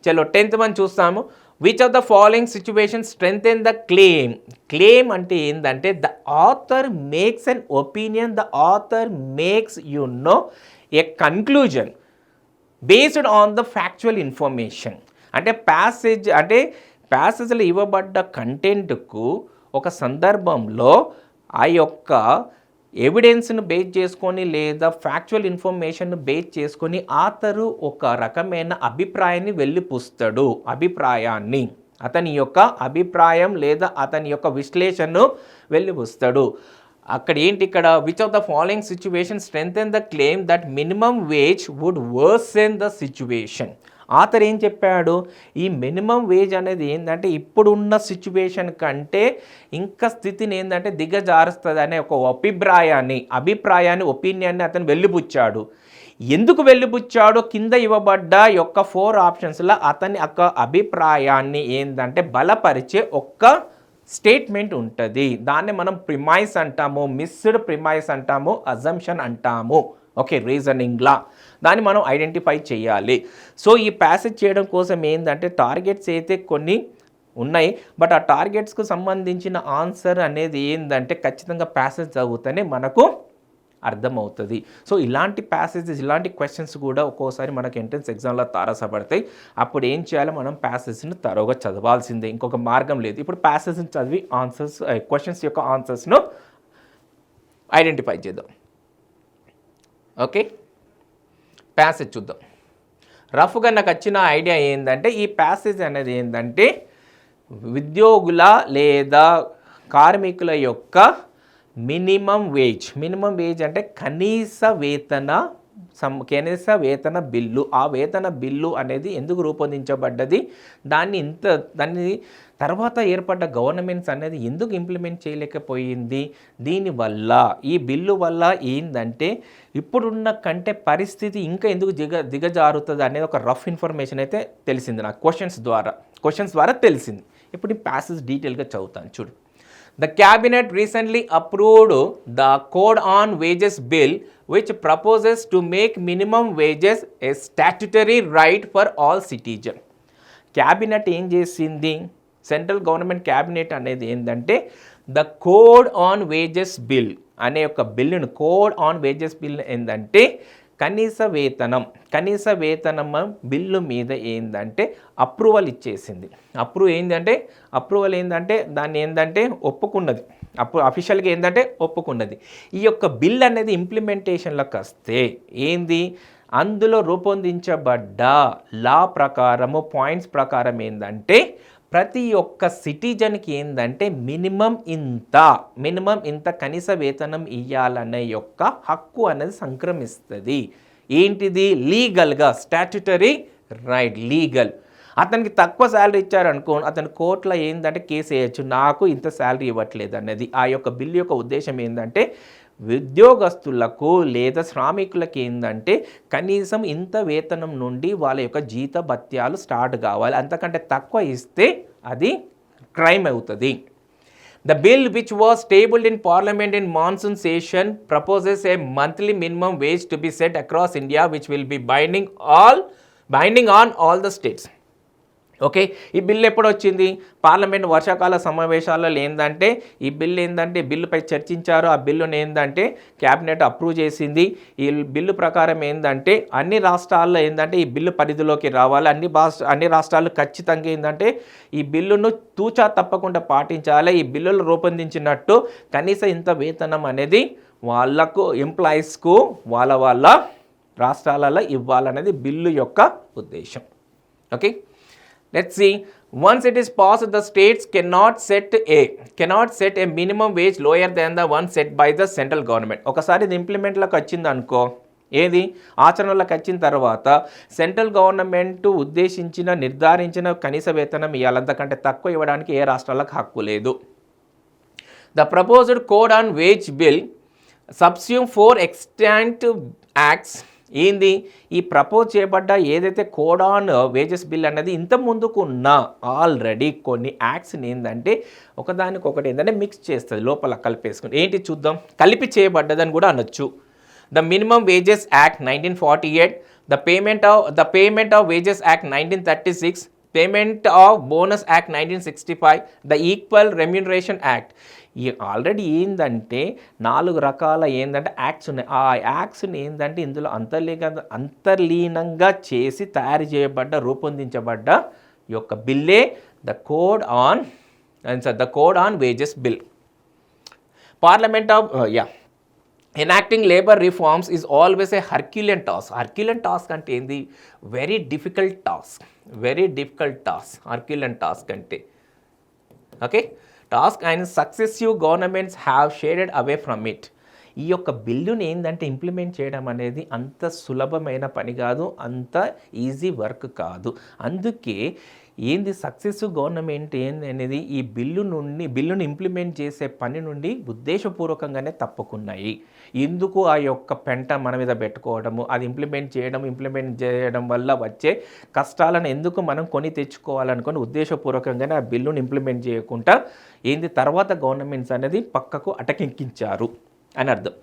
Speaker 1: చలో 10th వన్ చూస్తాము. Which of the following situation strengthen the claim అంటే ఏంటంటే the author makes an opinion, the author makes a conclusion based on the factual information. అంటే ప్యాసేజ్లో ఇవ్వబడ్డ కంటెంట్కు ఒక సందర్భంలో ఆ యొక్క ఎవిడెన్స్ను బేస్ చేసుకొని లేదా ఫ్యాక్చువల్ ఇన్ఫర్మేషన్ను బేస్ చేసుకొని ఆతరు ఒక రకమైన అభిప్రాయాన్ని వెలిబుస్తాడు. అతని యొక్క అభిప్రాయం లేదా అతని యొక్క విశ్లేషణను వెలిబుస్తాడు. అక్కడ ఏంటి, ఇక్కడ which of the following situation strengthen the claim that minimum wage would worsen the situation. Author ఏం చెప్పాడు, ఈ మినిమం వేజ్ అనేది ఏంటంటే ఇప్పుడున్న సిచ్యువేషన్ కంటే ఇంకా స్థితిని ఏంటంటే దిగజారుస్తుంది అనే ఒక అభిప్రాయాన్ని ఒపీనియన్ని అతను వెళ్ళిపుచ్చాడు. ఎందుకు వెళ్ళిపుచ్చాడో కింద ఇవ్వబడ్డ యొక్క 4 ఆప్షన్స్లో అతని యొక్క అభిప్రాయాన్ని ఏంటంటే బలపరిచే ఒక్క స్టేట్మెంట్ ఉంటుంది. దాన్ని మనం ప్రిమైస్ అంటాము, మిస్డ్ ప్రిమైస్ అంటాము, అజంప్షన్ అంటాము. ఓకే, రీజనింగ్లా దాన్ని మనం ఐడెంటిఫై చేయాలి. సో ఈ ప్యాసేజ్ చేయడం కోసం ఏంటంటే టార్గెట్స్ అయితే కొన్ని ఉన్నాయి, బట్ ఆ టార్గెట్స్కు సంబంధించిన ఆన్సర్ అనేది ఏంటంటే ఖచ్చితంగా ప్యాసేజ్ చదివితేనే మనకు అర్థమవుతుంది. సో ఇలాంటి ప్యాసేజెస్, ఇలాంటి క్వశ్చన్స్ కూడా ఒక్కోసారి మనకు ఎంట్రన్స్ ఎగ్జామ్లో తారసపడతాయి. అప్పుడు ఏం చేయాలి, మనం ప్యాసేజ్ని తరోగా చదవాల్సిందే, ఇంకొక మార్గం లేదు. ఇప్పుడు ప్యాసేజ్ని చదివి క్వశ్చన్స్ యొక్క ఆన్సర్స్ను ఐడెంటిఫై చేద్దాం. ఓకే, ప్యాసేజ్ చూద్దాం. రఫ్గా నాకు వచ్చిన ఐడియా ఏంటంటే ఈ ప్యాసేజ్ అనేది ఏంటంటే ఉద్యోగుల లేదా కార్మికుల యొక్క మినిమం వేజ్ అంటే కనీస వేతన బిల్లు. ఆ వేతన బిల్లు అనేది ఎందుకు రూపొందించబడ్డది, దాన్ని తర్వాత ఏర్పడ్డ గవర్నమెంట్స్ అనేది ఎందుకు ఇంప్లిమెంట్ చేయలేకపోయింది, దీనివల్ల ఈ బిల్లు వల్ల ఏంటంటే ఇప్పుడున్న కంటే పరిస్థితి ఇంకా ఎందుకు దిగజారుతుంది అనేది ఒక రఫ్ ఇన్ఫర్మేషన్ అయితే తెలిసింది నాకు క్వశ్చన్స్ ద్వారా తెలిసింది. ఇప్పుడు ఈ ప్యాసేజ్ డీటెయిల్గా చదువుతాను చూడు. The cabinet recently approved the Code on Wages Bill, which proposes to make minimum wages a statutory right for all citizens. Cabinet ఏం చేసింది, సెంట్రల్ గవర్నమెంట్ క్యాబినెట్ అనేది ఏంటంటే the code on wages bill అనే ఒక బిల్లును, కోడ్ ఆన్ వేజెస్ బిల్ ఏంటంటే కనీస వేతనం బిల్లు మీద ఏంటంటే అప్రూవల్ ఇచ్చేసింది. అప్రూవల్ ఏంటంటే దాన్ని ఏంటంటే ఒప్పుకున్నది, అఫీషియల్గా ఏంటంటే ఒప్పుకున్నది. ఈ యొక్క బిల్ అనేది ఇంప్లిమెంటేషన్లోకి వస్తే ఏంది, అందులో రూపొందించబడ్డ లా ప్రకారము పాయింట్స్ ప్రకారం ఏంటంటే ప్రతి ఒక్క సిటిజన్కి ఏంటంటే మినిమం ఇంత కనీస వేతనం ఇవ్వాలనే యొక్క హక్కు అనేది సంక్రమిస్తుంది. ఏంటిది, లీగల్గా స్టాట్యుటరీ రైట్, లీగల్. అతనికి తక్కువ శాలరీ ఇచ్చారనుకో, అతని కోర్టులో ఏంటంటే కేసు వేయచ్చు, నాకు ఇంత శాలరీ ఇవ్వట్లేదు అన్నది. ఆ యొక్క బిల్లు యొక్క ఉద్దేశం ఏంటంటే ఉద్యోగస్తులకు లేదా శ్రామికులకు ఏంటంటే కనీసం ఇంత వేతనం నుండి వాళ్ళ యొక్క జీత భత్యాలు స్టార్ట్ కావాలి, అంతకంటే తక్కువ ఇస్తే అది క్రైమ్ అవుతుంది. The bill, which was tabled in Parliament in monsoon session, proposes a monthly minimum wage to be set across India, which will be binding on all the states. Okay, ఈ bill ఎప్పుడు వచ్చింది, parliament వర్షాకాల సమావేశాల్లో ఏంటంటే ఈ బిల్లుపై చర్చించారు. ఆ బిల్లును ఏంటంటే క్యాబినెట్ అప్రూవ్ చేసింది. ఈ బిల్లు ప్రకారం ఏంటంటే అన్ని రాష్ట్రాల్లో ఏంటంటే ఈ బిల్లు పరిధిలోకి రావాలి. అన్ని రాష్ట్రాలు ఖచ్చితంగా ఏంటంటే ఈ బిల్లును తూచా తప్పకుండా పాటించాలి. ఈ బిల్లులు రూపొందించినట్టు కనీస ఇంత వేతనం అనేది వాళ్ళకు ఎంప్లాయీస్కు వాళ్ళ రాష్ట్రాలలో ఇవ్వాలనేది బిల్లు యొక్క ఉద్దేశం. Okay, let's see. Once it is passed, the states cannot set a minimum wage lower than the one set by the central government. ఒకసారి ఇది ఇంప్లిమెంట్లోకి వచ్చింది అనుకో, ఏది ఆచరణలోకి వచ్చిన తర్వాత సెంట్రల్ గవర్నమెంట్ నిర్ధారించిన కనీస వేతనం ఇవ్వాలంతకంటే తక్కువ ఇవ్వడానికి ఏ రాష్ట్రాలకు హక్కు లేదు. The proposed code on wage bill subsume 4 extant acts. ఏంది, ఈ ప్రపోజ్ చేయబడ్డ ఏదైతే కోడ్ ఆన్ వేజెస్ బిల్ అనేది ఇంత ముందుకు ఉన్న ఆల్రెడీ కొన్ని యాక్ట్స్ని ఏంటంటే ఒకదానికొకటి ఏంటంటే మిక్స్ చేస్తుంది, లోపల కలిపేసుకుని. ఏంటి చూద్దాం, కలిపి చేయబడ్డదని కూడా అనొచ్చు. The minimum wages act 1948, the payment of wages act 1936, payment of bonus act 1965, the equal remuneration act. ఈ ఆల్రెడీ ఏందంటే 4 రకాల ఏందంటే యాక్ట్స్ ఉన్నాయి. ఆ యాక్ట్స్ని ఏందంటే ఇందులో అంతర్లీనంగా చేసి తయారు చేయబడ్డ రూపొందించబడ్డ ఈ యొక్క బిల్లే the code on wages bill. Parliament of enacting labor reforms is always a Herculean task. Herculean task అంటే ఏంది? Very difficult task Herculean task అంటే okay task and successive governments have shaded away from it. ఈ యొక్క బిల్లుని ఏంటంటే implement చేయడం అనేది అంత సులభమైన పని కాదు, అంత ఈజీ వర్క్ కాదు. అందుకే ఏంది సక్సెసివ్ గవర్నమెంట్ ఏంది అనేది ఈ బిల్లును ఇంప్లిమెంట్ చేసే పని నుండి ఉద్దేశపూర్వకంగానే తప్పుకున్నాయి. ఎందుకు ఆ యొక్క పెంట మన మీద పెట్టుకోవడము, అది ఇంప్లిమెంట్ చేయడం వల్ల వచ్చే కష్టాలను ఎందుకు మనం కొని తెచ్చుకోవాలనుకొని ఉద్దేశపూర్వకంగానే ఆ బిల్లును ఇంప్లిమెంట్ చేయకుండా ఏంది తర్వాత గవర్నమెంట్స్ అనేది పక్కకు అటకెక్కించారు అని అర్థం.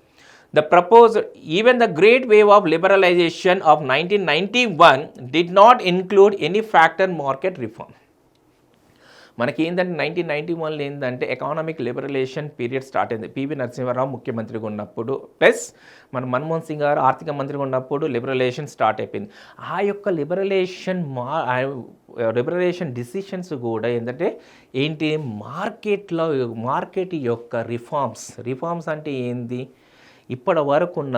Speaker 1: The proposed, even the great wave of liberalization of 1991 did not include any factor market reform. మనకి ఏంటంటే 1991లో ఏంటంటే ఎకనామిక్ లిబరలైజేషన్ పీరియడ్ స్టార్ట్ అయింది. పివి నరసింహారావు ముఖ్యమంత్రిగా ఉన్నప్పుడు ప్లస్ మన మన్మోహన్ సింగ్ గారు ఆర్థిక మంత్రిగా ఉన్నప్పుడు లిబరలైజేషన్ స్టార్ట్ అయిపోయింది. ఆ యొక్క లిబరలైజేషన్ డిసిషన్స్ కూడా ఏంటంటే మార్కెట్ యొక్క రిఫార్మ్స్ అంటే ఏంది, ఇప్పటి వరకున్న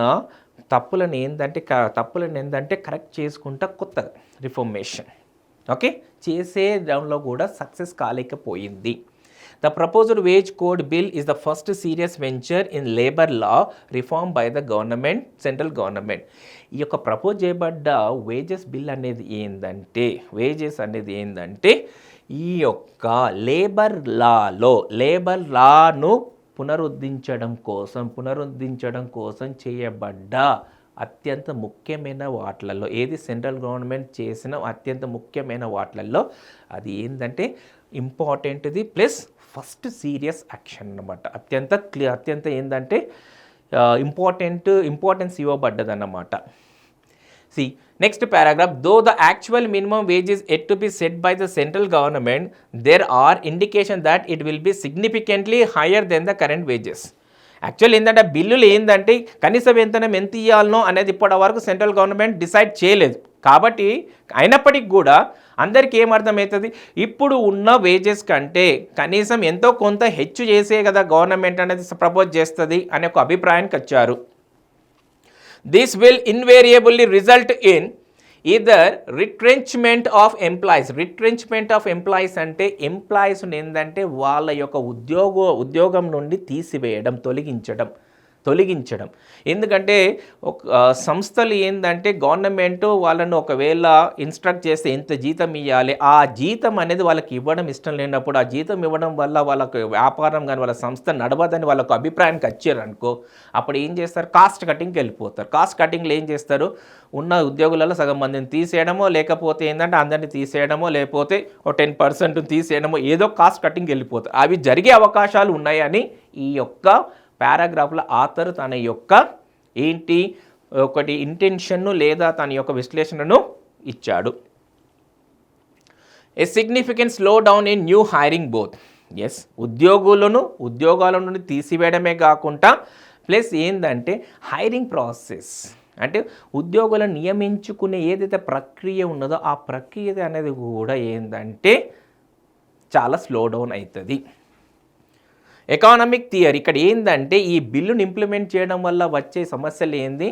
Speaker 1: తప్పులను ఏంటంటే కరెక్ట్ చేసుకుంటా కొత్త రిఫార్మేషన్ ఓకే చేసే దానిలో కూడా సక్సెస్ కాలేకపోయింది. The proposed wage code bill is the first serious venture in labour law reform by the central government. ఈ యొక్క ప్రపోజ్ చేయబడ్డ వేజెస్ అనేది ఏంటంటే ఈ యొక్క లేబర్ లాను పునరుద్ధరించడం కోసం చేయబడ్డ అత్యంత ముఖ్యమైన వాటిలలో ఏది సెంట్రల్ గవర్నమెంట్ చేసిన అత్యంత ముఖ్యమైన వాటిలలో అది ఏంటంటే ఇంపార్టెంట్ది ప్లస్ ఫస్ట్ సీరియస్ యాక్షన్ అన్నమాట. అత్యంత ఏంటంటే ఇంపార్టెన్స్ ఇవ్వబడ్డది అన్నమాట. See, next paragraph, though the actual minimum wage is yet to be set by the central government, there are indications that it will be significantly higher than the current wages. Actual ఏంటంటే బిల్లులు ఏంటంటే కనీస వేతనం ఎంత ఇవ్వాలనో అనేది ఇప్పటి వరకు central government decide చేయలేదు. కాబట్టి అయినప్పటికీ కూడా అందరికీ ఏమర్థమవుతుంది, ఇప్పుడు ఉన్న వేజెస్ కంటే కనీసం ఎంతో కొంత హెచ్చు చేసే కదా గవర్నమెంట్ అనేది ప్రపోజ్ చేస్తుంది అనే ఒక అభిప్రాయానికి వచ్చారు. This will invariably result in either retrenchment of employees అంటే ఎంప్లాయీస్ ఏంటంటే వాళ్ళ యొక్క ఉద్యోగం నుండి తీసివేయడం, తొలగించడం. ఎందుకంటే సంస్థలు ఏంటంటే గవర్నమెంట్ వాళ్ళను ఒకవేళ ఇన్స్ట్రక్ట్ చేస్తే ఎంత జీతం ఇవ్వాలి, ఆ జీతం అనేది వాళ్ళకి ఇవ్వడం ఇష్టం లేనప్పుడు ఆ జీతం ఇవ్వడం వల్ల వాళ్ళకు వ్యాపారం కానీ వాళ్ళ సంస్థ నడవదని వాళ్ళకు అభిప్రాయానికి వచ్చారు అనుకో, అప్పుడు ఏం చేస్తారు, కాస్ట్ కటింగ్కి వెళ్ళిపోతారు. కాస్ట్ కటింగ్లో ఏం చేస్తారు, ఉన్న ఉద్యోగులలో సగం మందిని తీసేయడమో లేకపోతే ఏంటంటే అందరినీ తీసేయడమో లేకపోతే 10% తీసేయడమో ఏదో కాస్ట్ కటింగ్ వెళ్ళిపోతారు. అవి జరిగే అవకాశాలు ఉన్నాయని ఈ యొక్క పారాగ్రాఫ్లో ఆథర్ తన యొక్క ఒకటి ఇంటెన్షన్ను లేదా తన యొక్క విశ్లేషణను ఇచ్చాడు. A significant slow down in new hiring both. Yes, ఉద్యోగాల నుండి తీసివేయడమే కాకుండా ప్లస్ ఏంటంటే హైరింగ్ ప్రాసెస్ అంటే ఉద్యోగులను నియమించుకునే ఏదైతే ప్రక్రియ ఉన్నదో ఆ ప్రక్రియ అనేది కూడా ఏంటంటే చాలా స్లో డౌన్ అవుతుంది. ఎకానమిక్ థియరీ ఇక్కడ ఏంటంటే ఈ బిల్లును ఇంప్లిమెంట్ చేయడం వల్ల వచ్చే సమస్యలు ఏంది,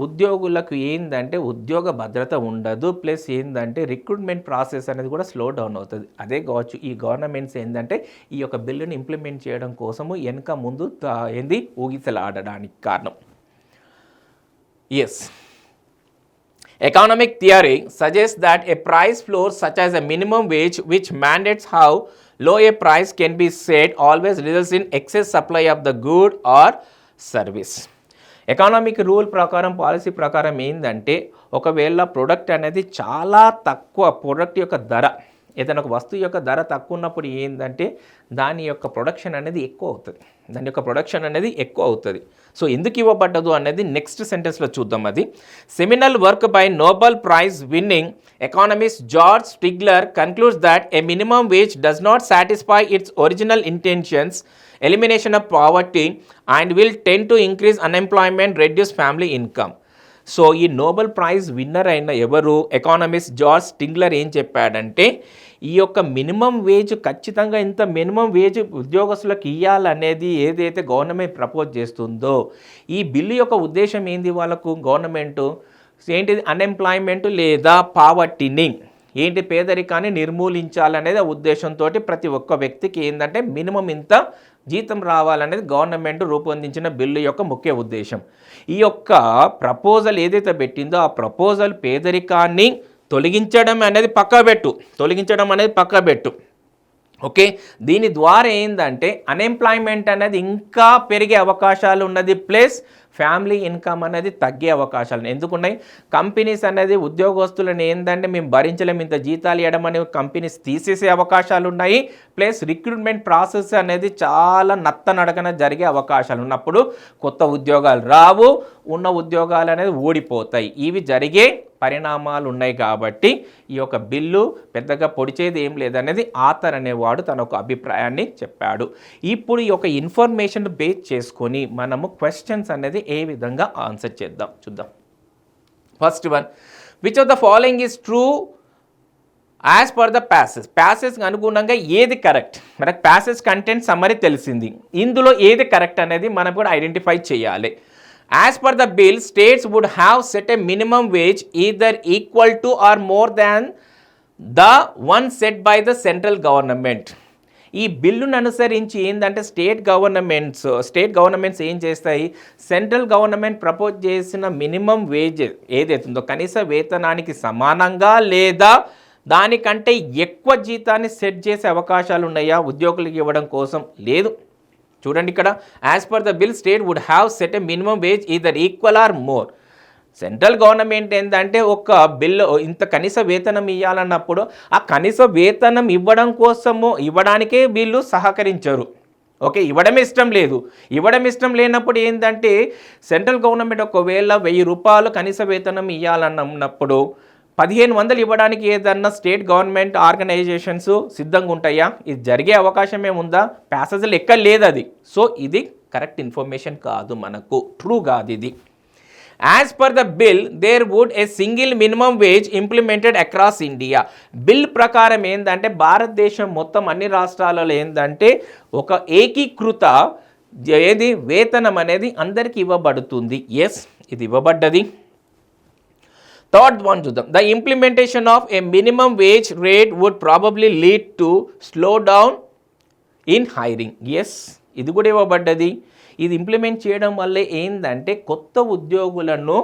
Speaker 1: ఉద్యోగులకు ఏంటంటే ఉద్యోగ భద్రత ఉండదు, ప్లస్ ఏంటంటే రిక్రూట్మెంట్ ప్రాసెస్ అనేది కూడా స్లో డౌన్ అవుతుంది. అదే కావచ్చు ఈ గవర్నమెంట్స్ ఏంటంటే ఈ యొక్క బిల్లును ఇంప్లిమెంట్ చేయడం కోసము వెనక ముందు ఊగిసలాడడానికి కారణం. Yes, economic theory suggests that a price floor such as a minimum wage which mandates how low a price can be set always results in excess supply of the good or service. Economic rule ప్రకారం policy ప్రకారం ఏంటంటే ఒకవేళ product అనేది చాలా తక్కువ, product యొక్క ధర ఏదైనా ఒక వస్తువు యొక్క ధర తక్కువ ఉన్నప్పుడు ఏంటంటే దాని యొక్క ప్రొడక్షన్ అనేది ఎక్కువ అవుతుంది. సో ఎందుకు ఇవ్వబడ్డదు అనేది నెక్స్ట్ సెంటెన్స్లో చూద్దాం. అది seminal work by Nobel prize winning economist George Stigler concludes that a minimum wage does not satisfy its original intentions elimination of poverty and will tend to increase unemployment, reduce family income. So ఈ Nobel prize winner అయిన ఎవరు economist George స్టింగ్లర్ ఏం చెప్పాడంటే ఈ యొక్క minimum wage ఖచ్చితంగా ఇంత minimum wage ఉద్యోగస్తులకు ఇవ్వాలనేది ఏదైతే గవర్నమెంట్ ప్రపోజ్ చేస్తుందో ఈ బిల్లు యొక్క ఉద్దేశం ఏంది, వాళ్ళకు గవర్నమెంటు ఏంటిది అన్ఎంప్లాయ్మెంట్ లేదా పావర్టీని ఏంటి పేదరికాన్ని నిర్మూలించాలనేది ఉద్దేశంతో ప్రతి ఒక్క వ్యక్తికి ఏంటంటే మినిమం ఇంత జీతం రావాలనేది గవర్నమెంట్ రూపొందించిన బిల్లు యొక్క ముఖ్య ఉద్దేశం. ఈ యొక్క ప్రపోజల్ ఏదైతే పెట్టిందో ఆ ప్రపోజల్ పేదరికాన్ని తొలగించడం అనేది పక్కబెట్టు. ఓకే, దీని ద్వారా ఏంటంటే అన్ఎంప్లాయ్మెంట్ అనేది ఇంకా పెరిగే అవకాశాలు ఉన్నది, ప్లస్ ఫ్యామిలీ ఇన్కమ్ అనేది తగ్గే అవకాశాలు ఎందుకున్నాయి. కంపెనీస్ అనేది ఉద్యోగస్తులను ఏంటంటే మేము భరించలేము ఇంత జీతాలు ఇవ్వడం అనే కంపెనీస్ తీసేసే అవకాశాలు ఉన్నాయి, ప్లస్ రిక్రూట్మెంట్ ప్రాసెస్ అనేది చాలా నత్తనడకన జరిగే అవకాశాలు ఉన్నప్పుడు కొత్త ఉద్యోగాలు రావు, ఉన్న ఉద్యోగాలు అనేది ఊడిపోతాయి. ఇవి జరిగే పరిణామాలు ఉన్నాయి కాబట్టి ఈ యొక్క బిల్లు పెద్దగా పొడిచేది ఏం లేదనేది ఆథర్ అనేవాడు తన ఒక అభిప్రాయాన్ని చెప్పాడు. ఇప్పుడు ఈ యొక్క ఇన్ఫర్మేషన్ బేస్ చేసుకొని మనము క్వశ్చన్స్ అనేది ఏ విధంగా ఆన్సర్ చూద్దాం. First one, which of the following is true as per the ప్యాసేజ్కి అనుగుణంగా ఏది కరెక్ట్. మనకు ప్యాసేజ్ కంటెంట్ సమ్మరీ తెలిసింది, ఇందులో ఏది కరెక్ట్ అనేది మనం కూడా ఐడెంటిఫై చేయాలి. As per the bill, states would have set a minimum wage either equal to or more than the one set by the central government. ఈ బిల్లును అనుసరించి ఏంటంటే స్టేట్ గవర్నమెంట్స్ ఏం చేస్తాయి, సెంట్రల్ గవర్నమెంట్ ప్రపోజ్ చేసిన మినిమం వేజ్ ఏదైతుందో కనీస వేతనానికి సమానంగా లేదా దానికంటే ఎక్కువ జీతాన్ని సెట్ చేసే అవకాశాలు ఉన్నాయా ఉద్యోగులకు ఇవ్వడం కోసం? లేదు. చూడండి ఇక్కడ, as per the bill state would have set a minimum wage either equal or more. Central government ఏంటంటే ఒక బిల్లు ఇంత కనీస వేతనం ఇవ్వాలన్నప్పుడు ఆ కనీస వేతనం ఇవ్వడానికే వీళ్ళు సహకరించరు. ఓకే, ఇవ్వడం ఇష్టం లేనప్పుడు ఏంటంటే సెంట్రల్ గవర్నమెంట్ ఒకవేళ 1000 రూపాయలు కనీస వేతనం ఇవ్వాలన్నప్పుడు 1500 ఇవ్వడానికి ఏదన్నా స్టేట్ గవర్నమెంట్ ఆర్గనైజేషన్స్ సిద్ధంగా ఉంటాయా? ఇది జరిగే అవకాశం ఏముందా? ప్యాసేజ్లు ఎక్కడ లేదు అది. సో ఇది కరెక్ట్ ఇన్ఫర్మేషన్ కాదు, మనకు ట్రూ కాదు ఇది. As per the bill there would a single minimum wage implemented across India. Bill ప్రకారం ఏంటంటే భారతదేశం మొత్తం అన్ని రాష్ట్రాలలో ఏంటంటే ఒక ఏకీకృత వేతనం అనేది అందరికీ ఇవ్వబడుతుంది. ఎస్, ఇది ఇవ్వబడ్డది. థర్డ్ వన్ చూద్దాం. The implementation of a minimum wage rate would probably lead to slow down in hiring. Yes, ఇది కూడా ఇవ్వబడ్డది. ఇది ఇంప్లిమెంట్ చేయడం వల్ల ఏంటంటే కొత్త ఉద్యోగులను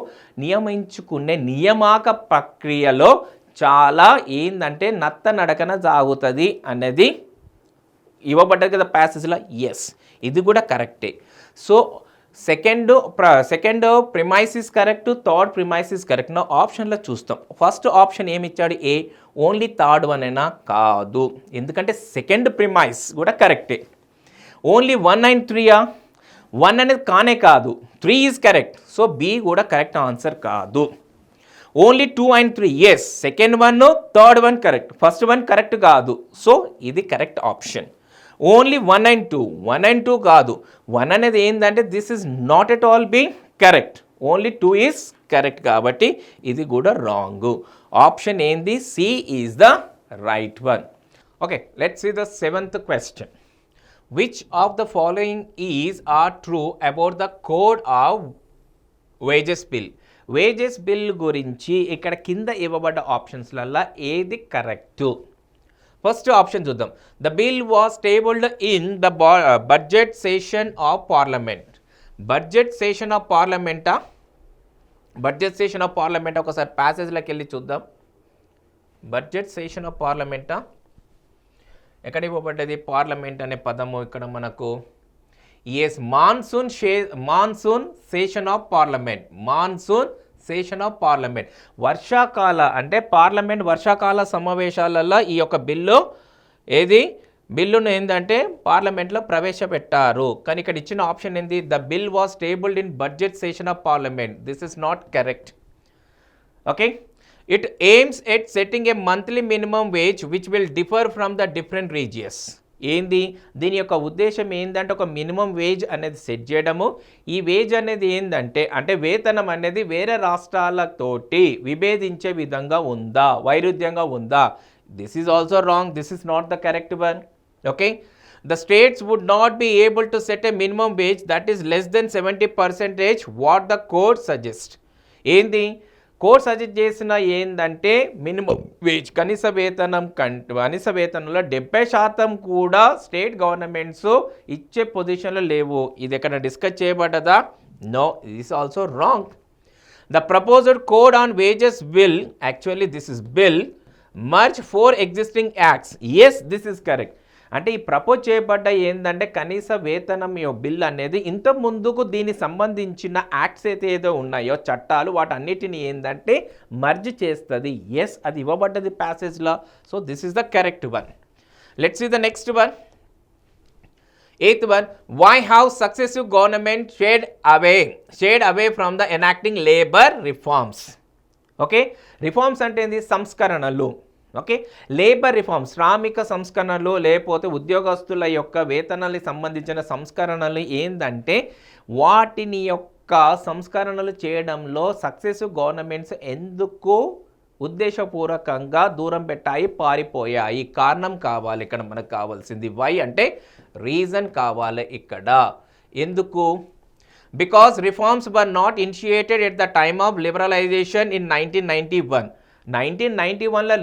Speaker 1: నియమించుకునే నియామక ప్రక్రియలో చాలా ఏంటంటే నడకన సాగుతుంది అనేది ఇవ్వబడ్డది కదా ప్యాసేజ్లో. ఎస్, ఇది కూడా కరెక్టే. So second premise is correct, third premise is correct. నా ఆప్షన్లో చూస్తాం. ఫస్ట్ ఆప్షన్ ఏమి ఇచ్చాడు, ఏ. ఓన్లీ థర్డ్ వన్ అయినా కాదు, ఎందుకంటే సెకండ్ ప్రిమైస్ కూడా కరెక్టే. ఓన్లీ 1 and 3 1 అనేది కానే కాదు, 3 ఈజ్ కరెక్ట్. సో బి కూడా కరెక్ట్ ఆన్సర్ కాదు. Only 2 and 3, yes, second one third one correct, first one correct కాదు. సో ఇది correct option. Only 1 and 2 1 and 2 కాదు, 1 అనేది ఏంటంటే this is not at all B correct, only 2 is correct కాబట్టి ఇది కూడా రాంగ్. ఆప్షన్ ఏంది, C is the right one. Okay, let's see the 7th question. Which of the following is are true about the code of wages bill. Wages bill గురించి ఇక్కడ కింద ఇవ్వబడ్డ ఆప్షన్స్లల్లో ఏది కరెక్టు? ఫస్ట్ ఆప్షన్ చూద్దాం. The bill was tabled in the budget session of parliament. Budget session of పార్లమెంటా ఒకసారి ప్యాసేజ్లోకి వెళ్ళి చూద్దాం. బడ్జెట్ సెషన్ ఆఫ్ పార్లమెంటా ఎక్కడ ఇవ్వబడ్డది? పార్లమెంట్ అనే పదము ఇక్కడ మనకు yes, monsoon session of parliament. వర్షాకాల అంటే పార్లమెంట్ వర్షాకాల సమావేశాలలో ఈ యొక్క బిల్లును ఏంటంటే పార్లమెంట్లో ప్రవేశపెట్టారు. కానీ ఇక్కడ ఇచ్చిన ఆప్షన్ ఏంది, the bill was tabled in budget session of parliament. This is not correct. Okay, it AIIMS at setting A monthly minimum wage which will differ from the different regions. ఏంది దీని యొక్క ఉద్దేశం ఏంటంటే ఒక మినిమం వేజ్ అనేది set చేయడము. ఈ veg అనేది ఏంటంటే అంటే వేతనం అనేది వేరే రాష్ట్రాలతోటి విభేదించే విధంగా ఉందా, వైరుధ్యంగా ఉందా. This is also wrong, this is not the correct one. Okay, the states would not be able to set a minimum wage that is less than 70% what the court suggests. ఏంది కోర్ట్ సజెస్ట్ చేసిన ఏంటంటే minimum wage కనీస వేతనంలో 70% కూడా state governments ఇచ్చే పొజిషన్లో లేవు. ఇది ఎక్కడ డిస్కస్ చేయబడ్డదా? No, this also wrong. The proposed code on wages will actually this is bill merge 4 existing acts. Yes, this is correct. అంటే ఈ ప్రపోజ్ చేయబడ్డ ఏంటంటే కనీస వేతనం బిల్ అనేది ఇంత ముందుకు దీనికి సంబంధించిన యాక్ట్స్ అయితే ఏదో ఉన్నాయో చట్టాలు వాటన్నిటిని ఏంటంటే మర్జ్ చేస్తుంది. ఎస్, అది ఇవ్వబడ్డది ప్యాసేజ్లో. So this is the correct one. Let's see the next one. 8th one, why have successive government stayed away from the enacting labor reforms? Okay, reforms అంటే ఏంది? సంస్కరణలు. ఓకే, లేబర్ రిఫార్మ్స్ శ్రామిక సంస్కరణలు లేకపోతే ఉద్యోగస్తుల యొక్క వేతనాలకు సంబంధించిన సంస్కరణలు ఏంటంటే వాటిని యొక్క సంస్కరణలు చేయడంలో సక్సెసివ్ గవర్నమెంట్స్ ఎందుకు ఉద్దేశపూర్వకంగా దూరం పెట్టాయి, పారిపోయాయి? కారణం కావాలి ఇక్కడ మనకు కావాల్సింది. వై అంటే రీజన్ కావాలి ఇక్కడ. ఎందుకు? Because reforms were not initiated at the time of liberalisation in 1991. 1991లో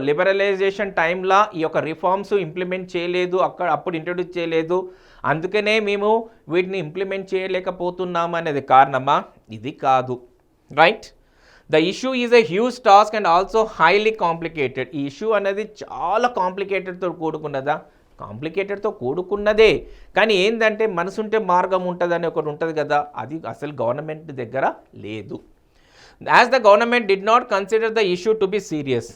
Speaker 1: లిబరలైజేషన్ టైంలో ఈ యొక్క రిఫార్మ్స్ ఇంప్లిమెంట్ చేయలేదు, అప్పుడు ఇంట్రడ్యూస్ చేయలేదు. అందుకనే మేము వీటిని ఇంప్లిమెంట్ చేయలేకపోతున్నాము అనేది కారణమా? ఇది కాదు. Right, the issue is a huge task and also highly complicated. ఈ ఇష్యూ అనేది చాలా కాంప్లికేటెడ్తో కూడుకున్నదా? కాంప్లికేటెడ్తో కూడుకున్నదే, కానీ ఏంటంటే మనసుంటే మార్గం ఉంటుందని ఒకటి ఉంటుంది కదా, అది అసలు గవర్నమెంట్ దగ్గర లేదు. As the government did not consider the issue to be serious.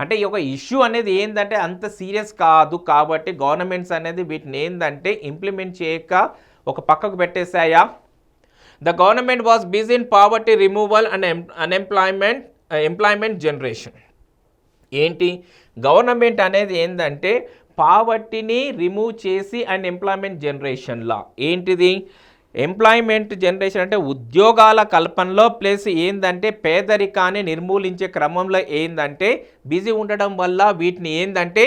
Speaker 1: అంటే ఈ యొక్క ఇష్యూ అనేది ఏంటంటే అంత సీరియస్ కాదు కాబట్టి గవర్నమెంట్స్ అనేది వీటిని ఏంటంటే ఇంప్లిమెంట్ చేయక ఒక పక్కకు పెట్టేశాయా? The government was busy in poverty removal and employment generation. ఏంటి గవర్నమెంట్ అనేది ఏంటంటే పావర్టీని రిమూవ్ చేసి అండ్ ఎంప్లాయ్మెంట్ జనరేషన్లా ఏంటిది ఎంప్లాయ్మెంట్ జనరేషన్ అంటే ఉద్యోగాల కల్పనలో ప్లస్ ఏంటంటే పేదరికాన్ని నిర్మూలించే క్రమంలో ఏంటంటే బిజీ ఉండడం వల్ల వీటిని ఏంటంటే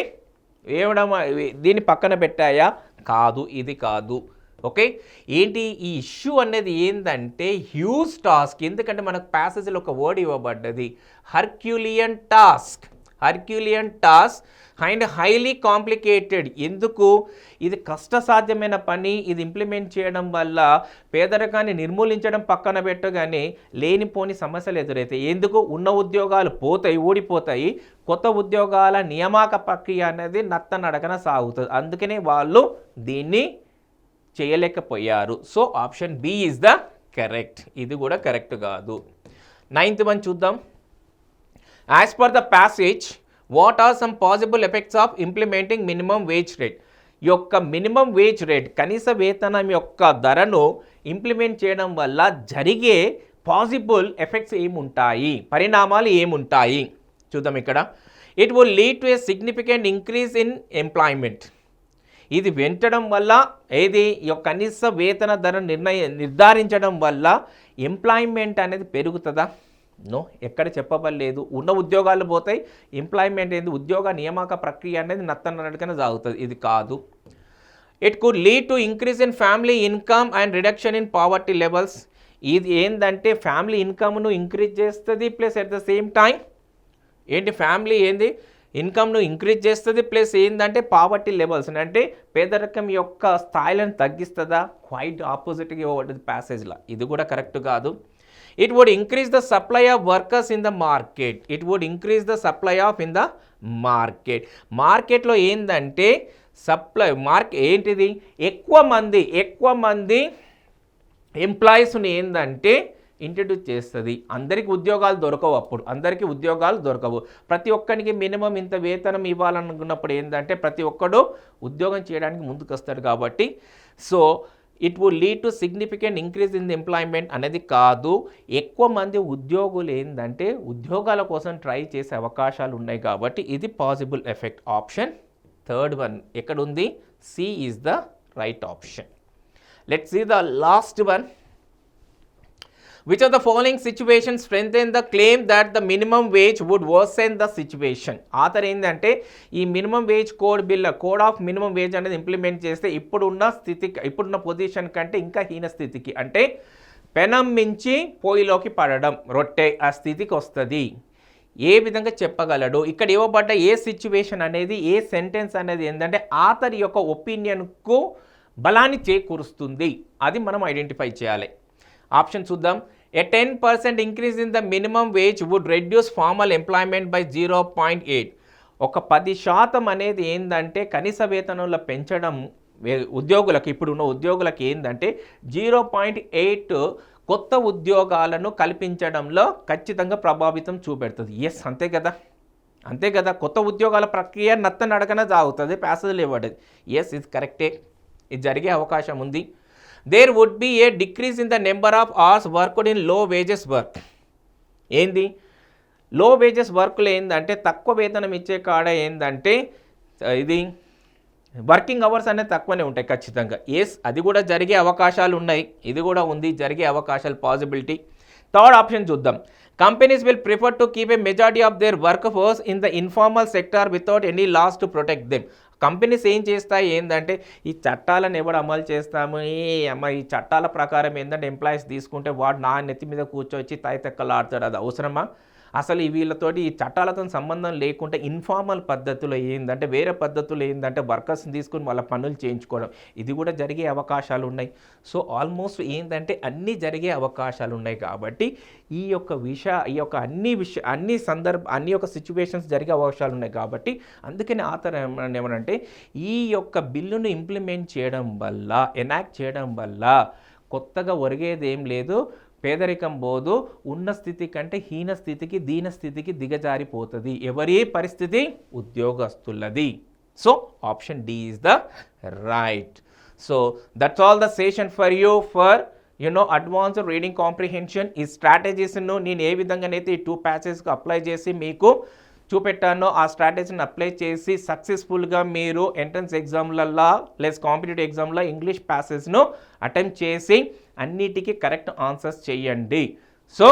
Speaker 1: దీన్ని పక్కన పెట్టాయా? కాదు, ఇది కాదు. ఓకే, ఏంటి ఈ ఇష్యూ అనేది ఏంటంటే హ్యూజ్ టాస్క్. ఎందుకంటే మనకు ప్యాసేజ్లో ఒక వర్డ్ ఇవ్వబడ్డది herculean task and highly complicated. ఎందుకు? ఇది కష్టసాధ్యమైన పని. ఇది ఇంప్లిమెంట్ చేయడం వల్ల పేదరికాన్ని నిర్మూలించడం పక్కన పెట్టగానే లేనిపోని సమస్యలు ఎదురవుతాయి. ఎందుకు? ఉన్న ఉద్యోగాలు ఊడిపోతాయి. కొత్త ఉద్యోగాల నియామక ప్రక్రియ అనేది నత్తనడకన సాగుతుంది. అందుకనే వాళ్ళు దీన్ని చేయలేకపోయారు. So option B is the correct. ఇది కూడా కరెక్ట్ కాదు. 9th వన్ చూద్దాం. As per the passage what are some possible effects of implementing minimum wage rate. ఈ యొక్క మినిమం వేజ్ రేట్ కనీస వేతనం యొక్క ధరను ఇంప్లిమెంట్ చేయడం వల్ల జరిగే పాసిబుల్ ఎఫెక్ట్స్ ఏముంటాయి, పరిణామాలు ఏముంటాయి చూద్దాం ఇక్కడ. It will lead to a significant increase in employment. ఇది పెంచడం వల్ల ఏది ఈ యొక్క కనీస వేతన ధర నిర్ధారించడం వల్ల ఎంప్లాయ్మెంట్ అనేది పెరుగుతుందా? నో, ఎక్కడ చెప్పబడలేదు. ఉన్న ఉద్యోగాలు పోతాయి, ఎంప్లాయ్మెంట్ ఏంది ఉద్యోగ నియామక ప్రక్రియ అనేది నత్తనడకనే సాగుతుంది. ఇది కాదు. It could lead to increase in family income and reduction in poverty levels. ఇది ఏంటంటే ఫ్యామిలీ ఇన్కమ్ను ఇంక్రీజ్ చేస్తుంది plus at the same time ఏంటి ఫ్యామిలీ ఏంది ఇన్కమ్ను ఇంక్రీజ్ చేస్తుంది ప్లస్ ఏంటంటే పావర్టీ లెవెల్స్ అంటే పేదరికం యొక్క స్థాయిలను తగ్గిస్తుందా? క్వైట్ ఆపోజిట్గా ఇవ్వబడ్డది ప్యాసేజ్లో. ఇది కూడా కరెక్ట్ కాదు. It would increase the supply of workers in the market. మార్కెట్లో ఏంటంటే ఏంటిది ఎక్కువ మంది ఎంప్లాయీస్ని ఏంటంటే ఇంట్రడ్యూస్ చేస్తుంది. అందరికీ ఉద్యోగాలు దొరకవు. ప్రతి ఒక్కరికి మినిమం ఇంత వేతనం ఇవ్వాలనుకున్నప్పుడు ఏంటంటే ప్రతి ఒక్కడు ఉద్యోగం చేయడానికి ముందుకు వస్తాడు కాబట్టి so it would lead to significant increase in the employment అనేది కాదు. ఎక్కువ మంది ఉద్యోగులు ఏంటంటే ఉద్యోగాల కోసం ట్రై చేసే అవకాశాలు ఉన్నాయి కాబట్టి ఇది possible effect. Option third one ఎక్కడ ఉంది? C is the right option. Let's see the last one. Which of the following situations strengthen the claim that the minimum wage would worsen the situation? Author ఏంటంటే ఈ minimum wage code of minimum wage అనేది implement చేస్తే ఇప్పుడున్న position కంటే ఇంకా హీన స్థితికి, అంటే పెనం మించి పొయ్యిలోకి పడడం, రొట్టె ఆ స్థితికి వస్తుంది. ఏ విధంగా చెప్పగలడు? ఇక్కడ ఇవ్వబడ్డ ఏ సిచ్యువేషన్ అనేది, ఏ సెంటెన్స్ అనేది ఏంటంటే ఆథర్ యొక్క ఒపీనియన్కు బలాన్ని చేకూరుస్తుంది. అది మనం ఐడెంటిఫై చేయాలి. ఆప్షన్ చూద్దాం. A 10% increase in the minimum wage would reduce formal employment by 0.8. ఒక 10% అనేది ఏంటంటే కనీస వేతనంలో పెంచడం ఉద్యోగులకు, ఇప్పుడున్న ఉద్యోగులకు ఏంటంటే 0.8 కొత్త ఉద్యోగాలను కల్పించడంలో ఖచ్చితంగా ప్రభావితం చూపెడుతుంది. ఎస్, అంతే కదా. కొత్త ఉద్యోగాల ప్రక్రియ నడకన సాగుతుంది, ప్యాసేజ్ ఇవ్వడది. ఎస్, ఇది కరెక్టే. ఇది జరిగే అవకాశం ఉంది. There would be a decrease in the number of hours worked in low wages work. ఏంది లో వేజెస్ వర్క్లో ఏంటంటే తక్కువ వేతనం ఇచ్చే కాడ ఏంటంటే ఇది వర్కింగ్ అవర్స్ అనేది తక్కువనే ఉంటాయి ఖచ్చితంగా. ఎస్, అది కూడా జరిగే అవకాశాలు ఉన్నాయి. ఇది కూడా ఉంది, జరిగే అవకాశాలు, పాసిబిలిటీ. థర్డ్ ఆప్షన్ చూద్దాం. Companies will prefer to keep a majority of their work force in the informal sector without any laws to protect them. Companies ఏం చేస్తాయి ఏంటంటే ఈ చట్టాలను ఎవడు అమలు చేస్తాము, ఈ చట్టాల ప్రకారం ఏంటంటే ఎంప్లాయీస్ తీసుకుంటే వాడు నా నెత్తి మీద కూర్చొచ్చి తైతెక్కలాడతాడు. అది అవసరమా? అసలు వీళ్ళతోటి ఈ చట్టాలతో సంబంధం లేకుండా ఇన్ఫార్మల్ పద్ధతిలో ఏంటంటే వేరే పద్ధతులు ఏంటంటే వర్కర్స్ని తీసుకుని వాళ్ళ పనులు చేయించుకోవడం, ఇది కూడా జరిగే అవకాశాలు ఉన్నాయి. సో ఆల్మోస్ట్ ఏంటంటే అన్నీ జరిగే అవకాశాలు ఉన్నాయి. కాబట్టి ఈ యొక్క అన్ని యొక్క సిచ్యువేషన్స్ జరిగే అవకాశాలు ఉన్నాయి. కాబట్టి అందుకని ఆథర్ ఏమనంటే ఈ యొక్క బిల్లును ఇంప్లిమెంట్ చేయడం వల్ల, ఎనాక్ట్ చేయడం వల్ల కొత్తగా ఒరిగేది ఏం లేదు, పేదరికం పోదు, ఉన్న స్థితి కంటే హీన స్థితికి, దీన స్థితికి దిగజారిపోతుంది. ఎవరి పరిస్థితి? ఉద్యోగస్తులది. So option D is the right. So that's all the session for you for advanced reading comprehension. ఈ స్ట్రాటజీస్ను నేను ఏ విధంగానైతే ఈ 2 ప్యాసేజ్కి అప్లై చేసి మీకు చూపెట్టానో ఆ స్ట్రాటజీని అప్లై చేసి సక్సెస్ఫుల్గా మీరు ఎంట్రన్స్ ఎగ్జామ్లల్లో లెస్ కాంపిటేటివ్ ఎగ్జామ్లో ఇంగ్లీష్ ప్యాసేజ్ను అటెంప్ట్ చేసి అన్నిటికీ కరెక్ట్ ఆన్సర్స్ చేయండి. So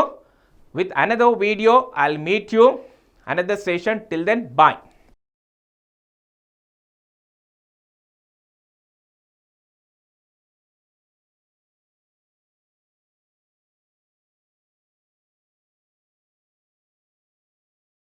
Speaker 1: with another video I will meet you another session. Till then bye.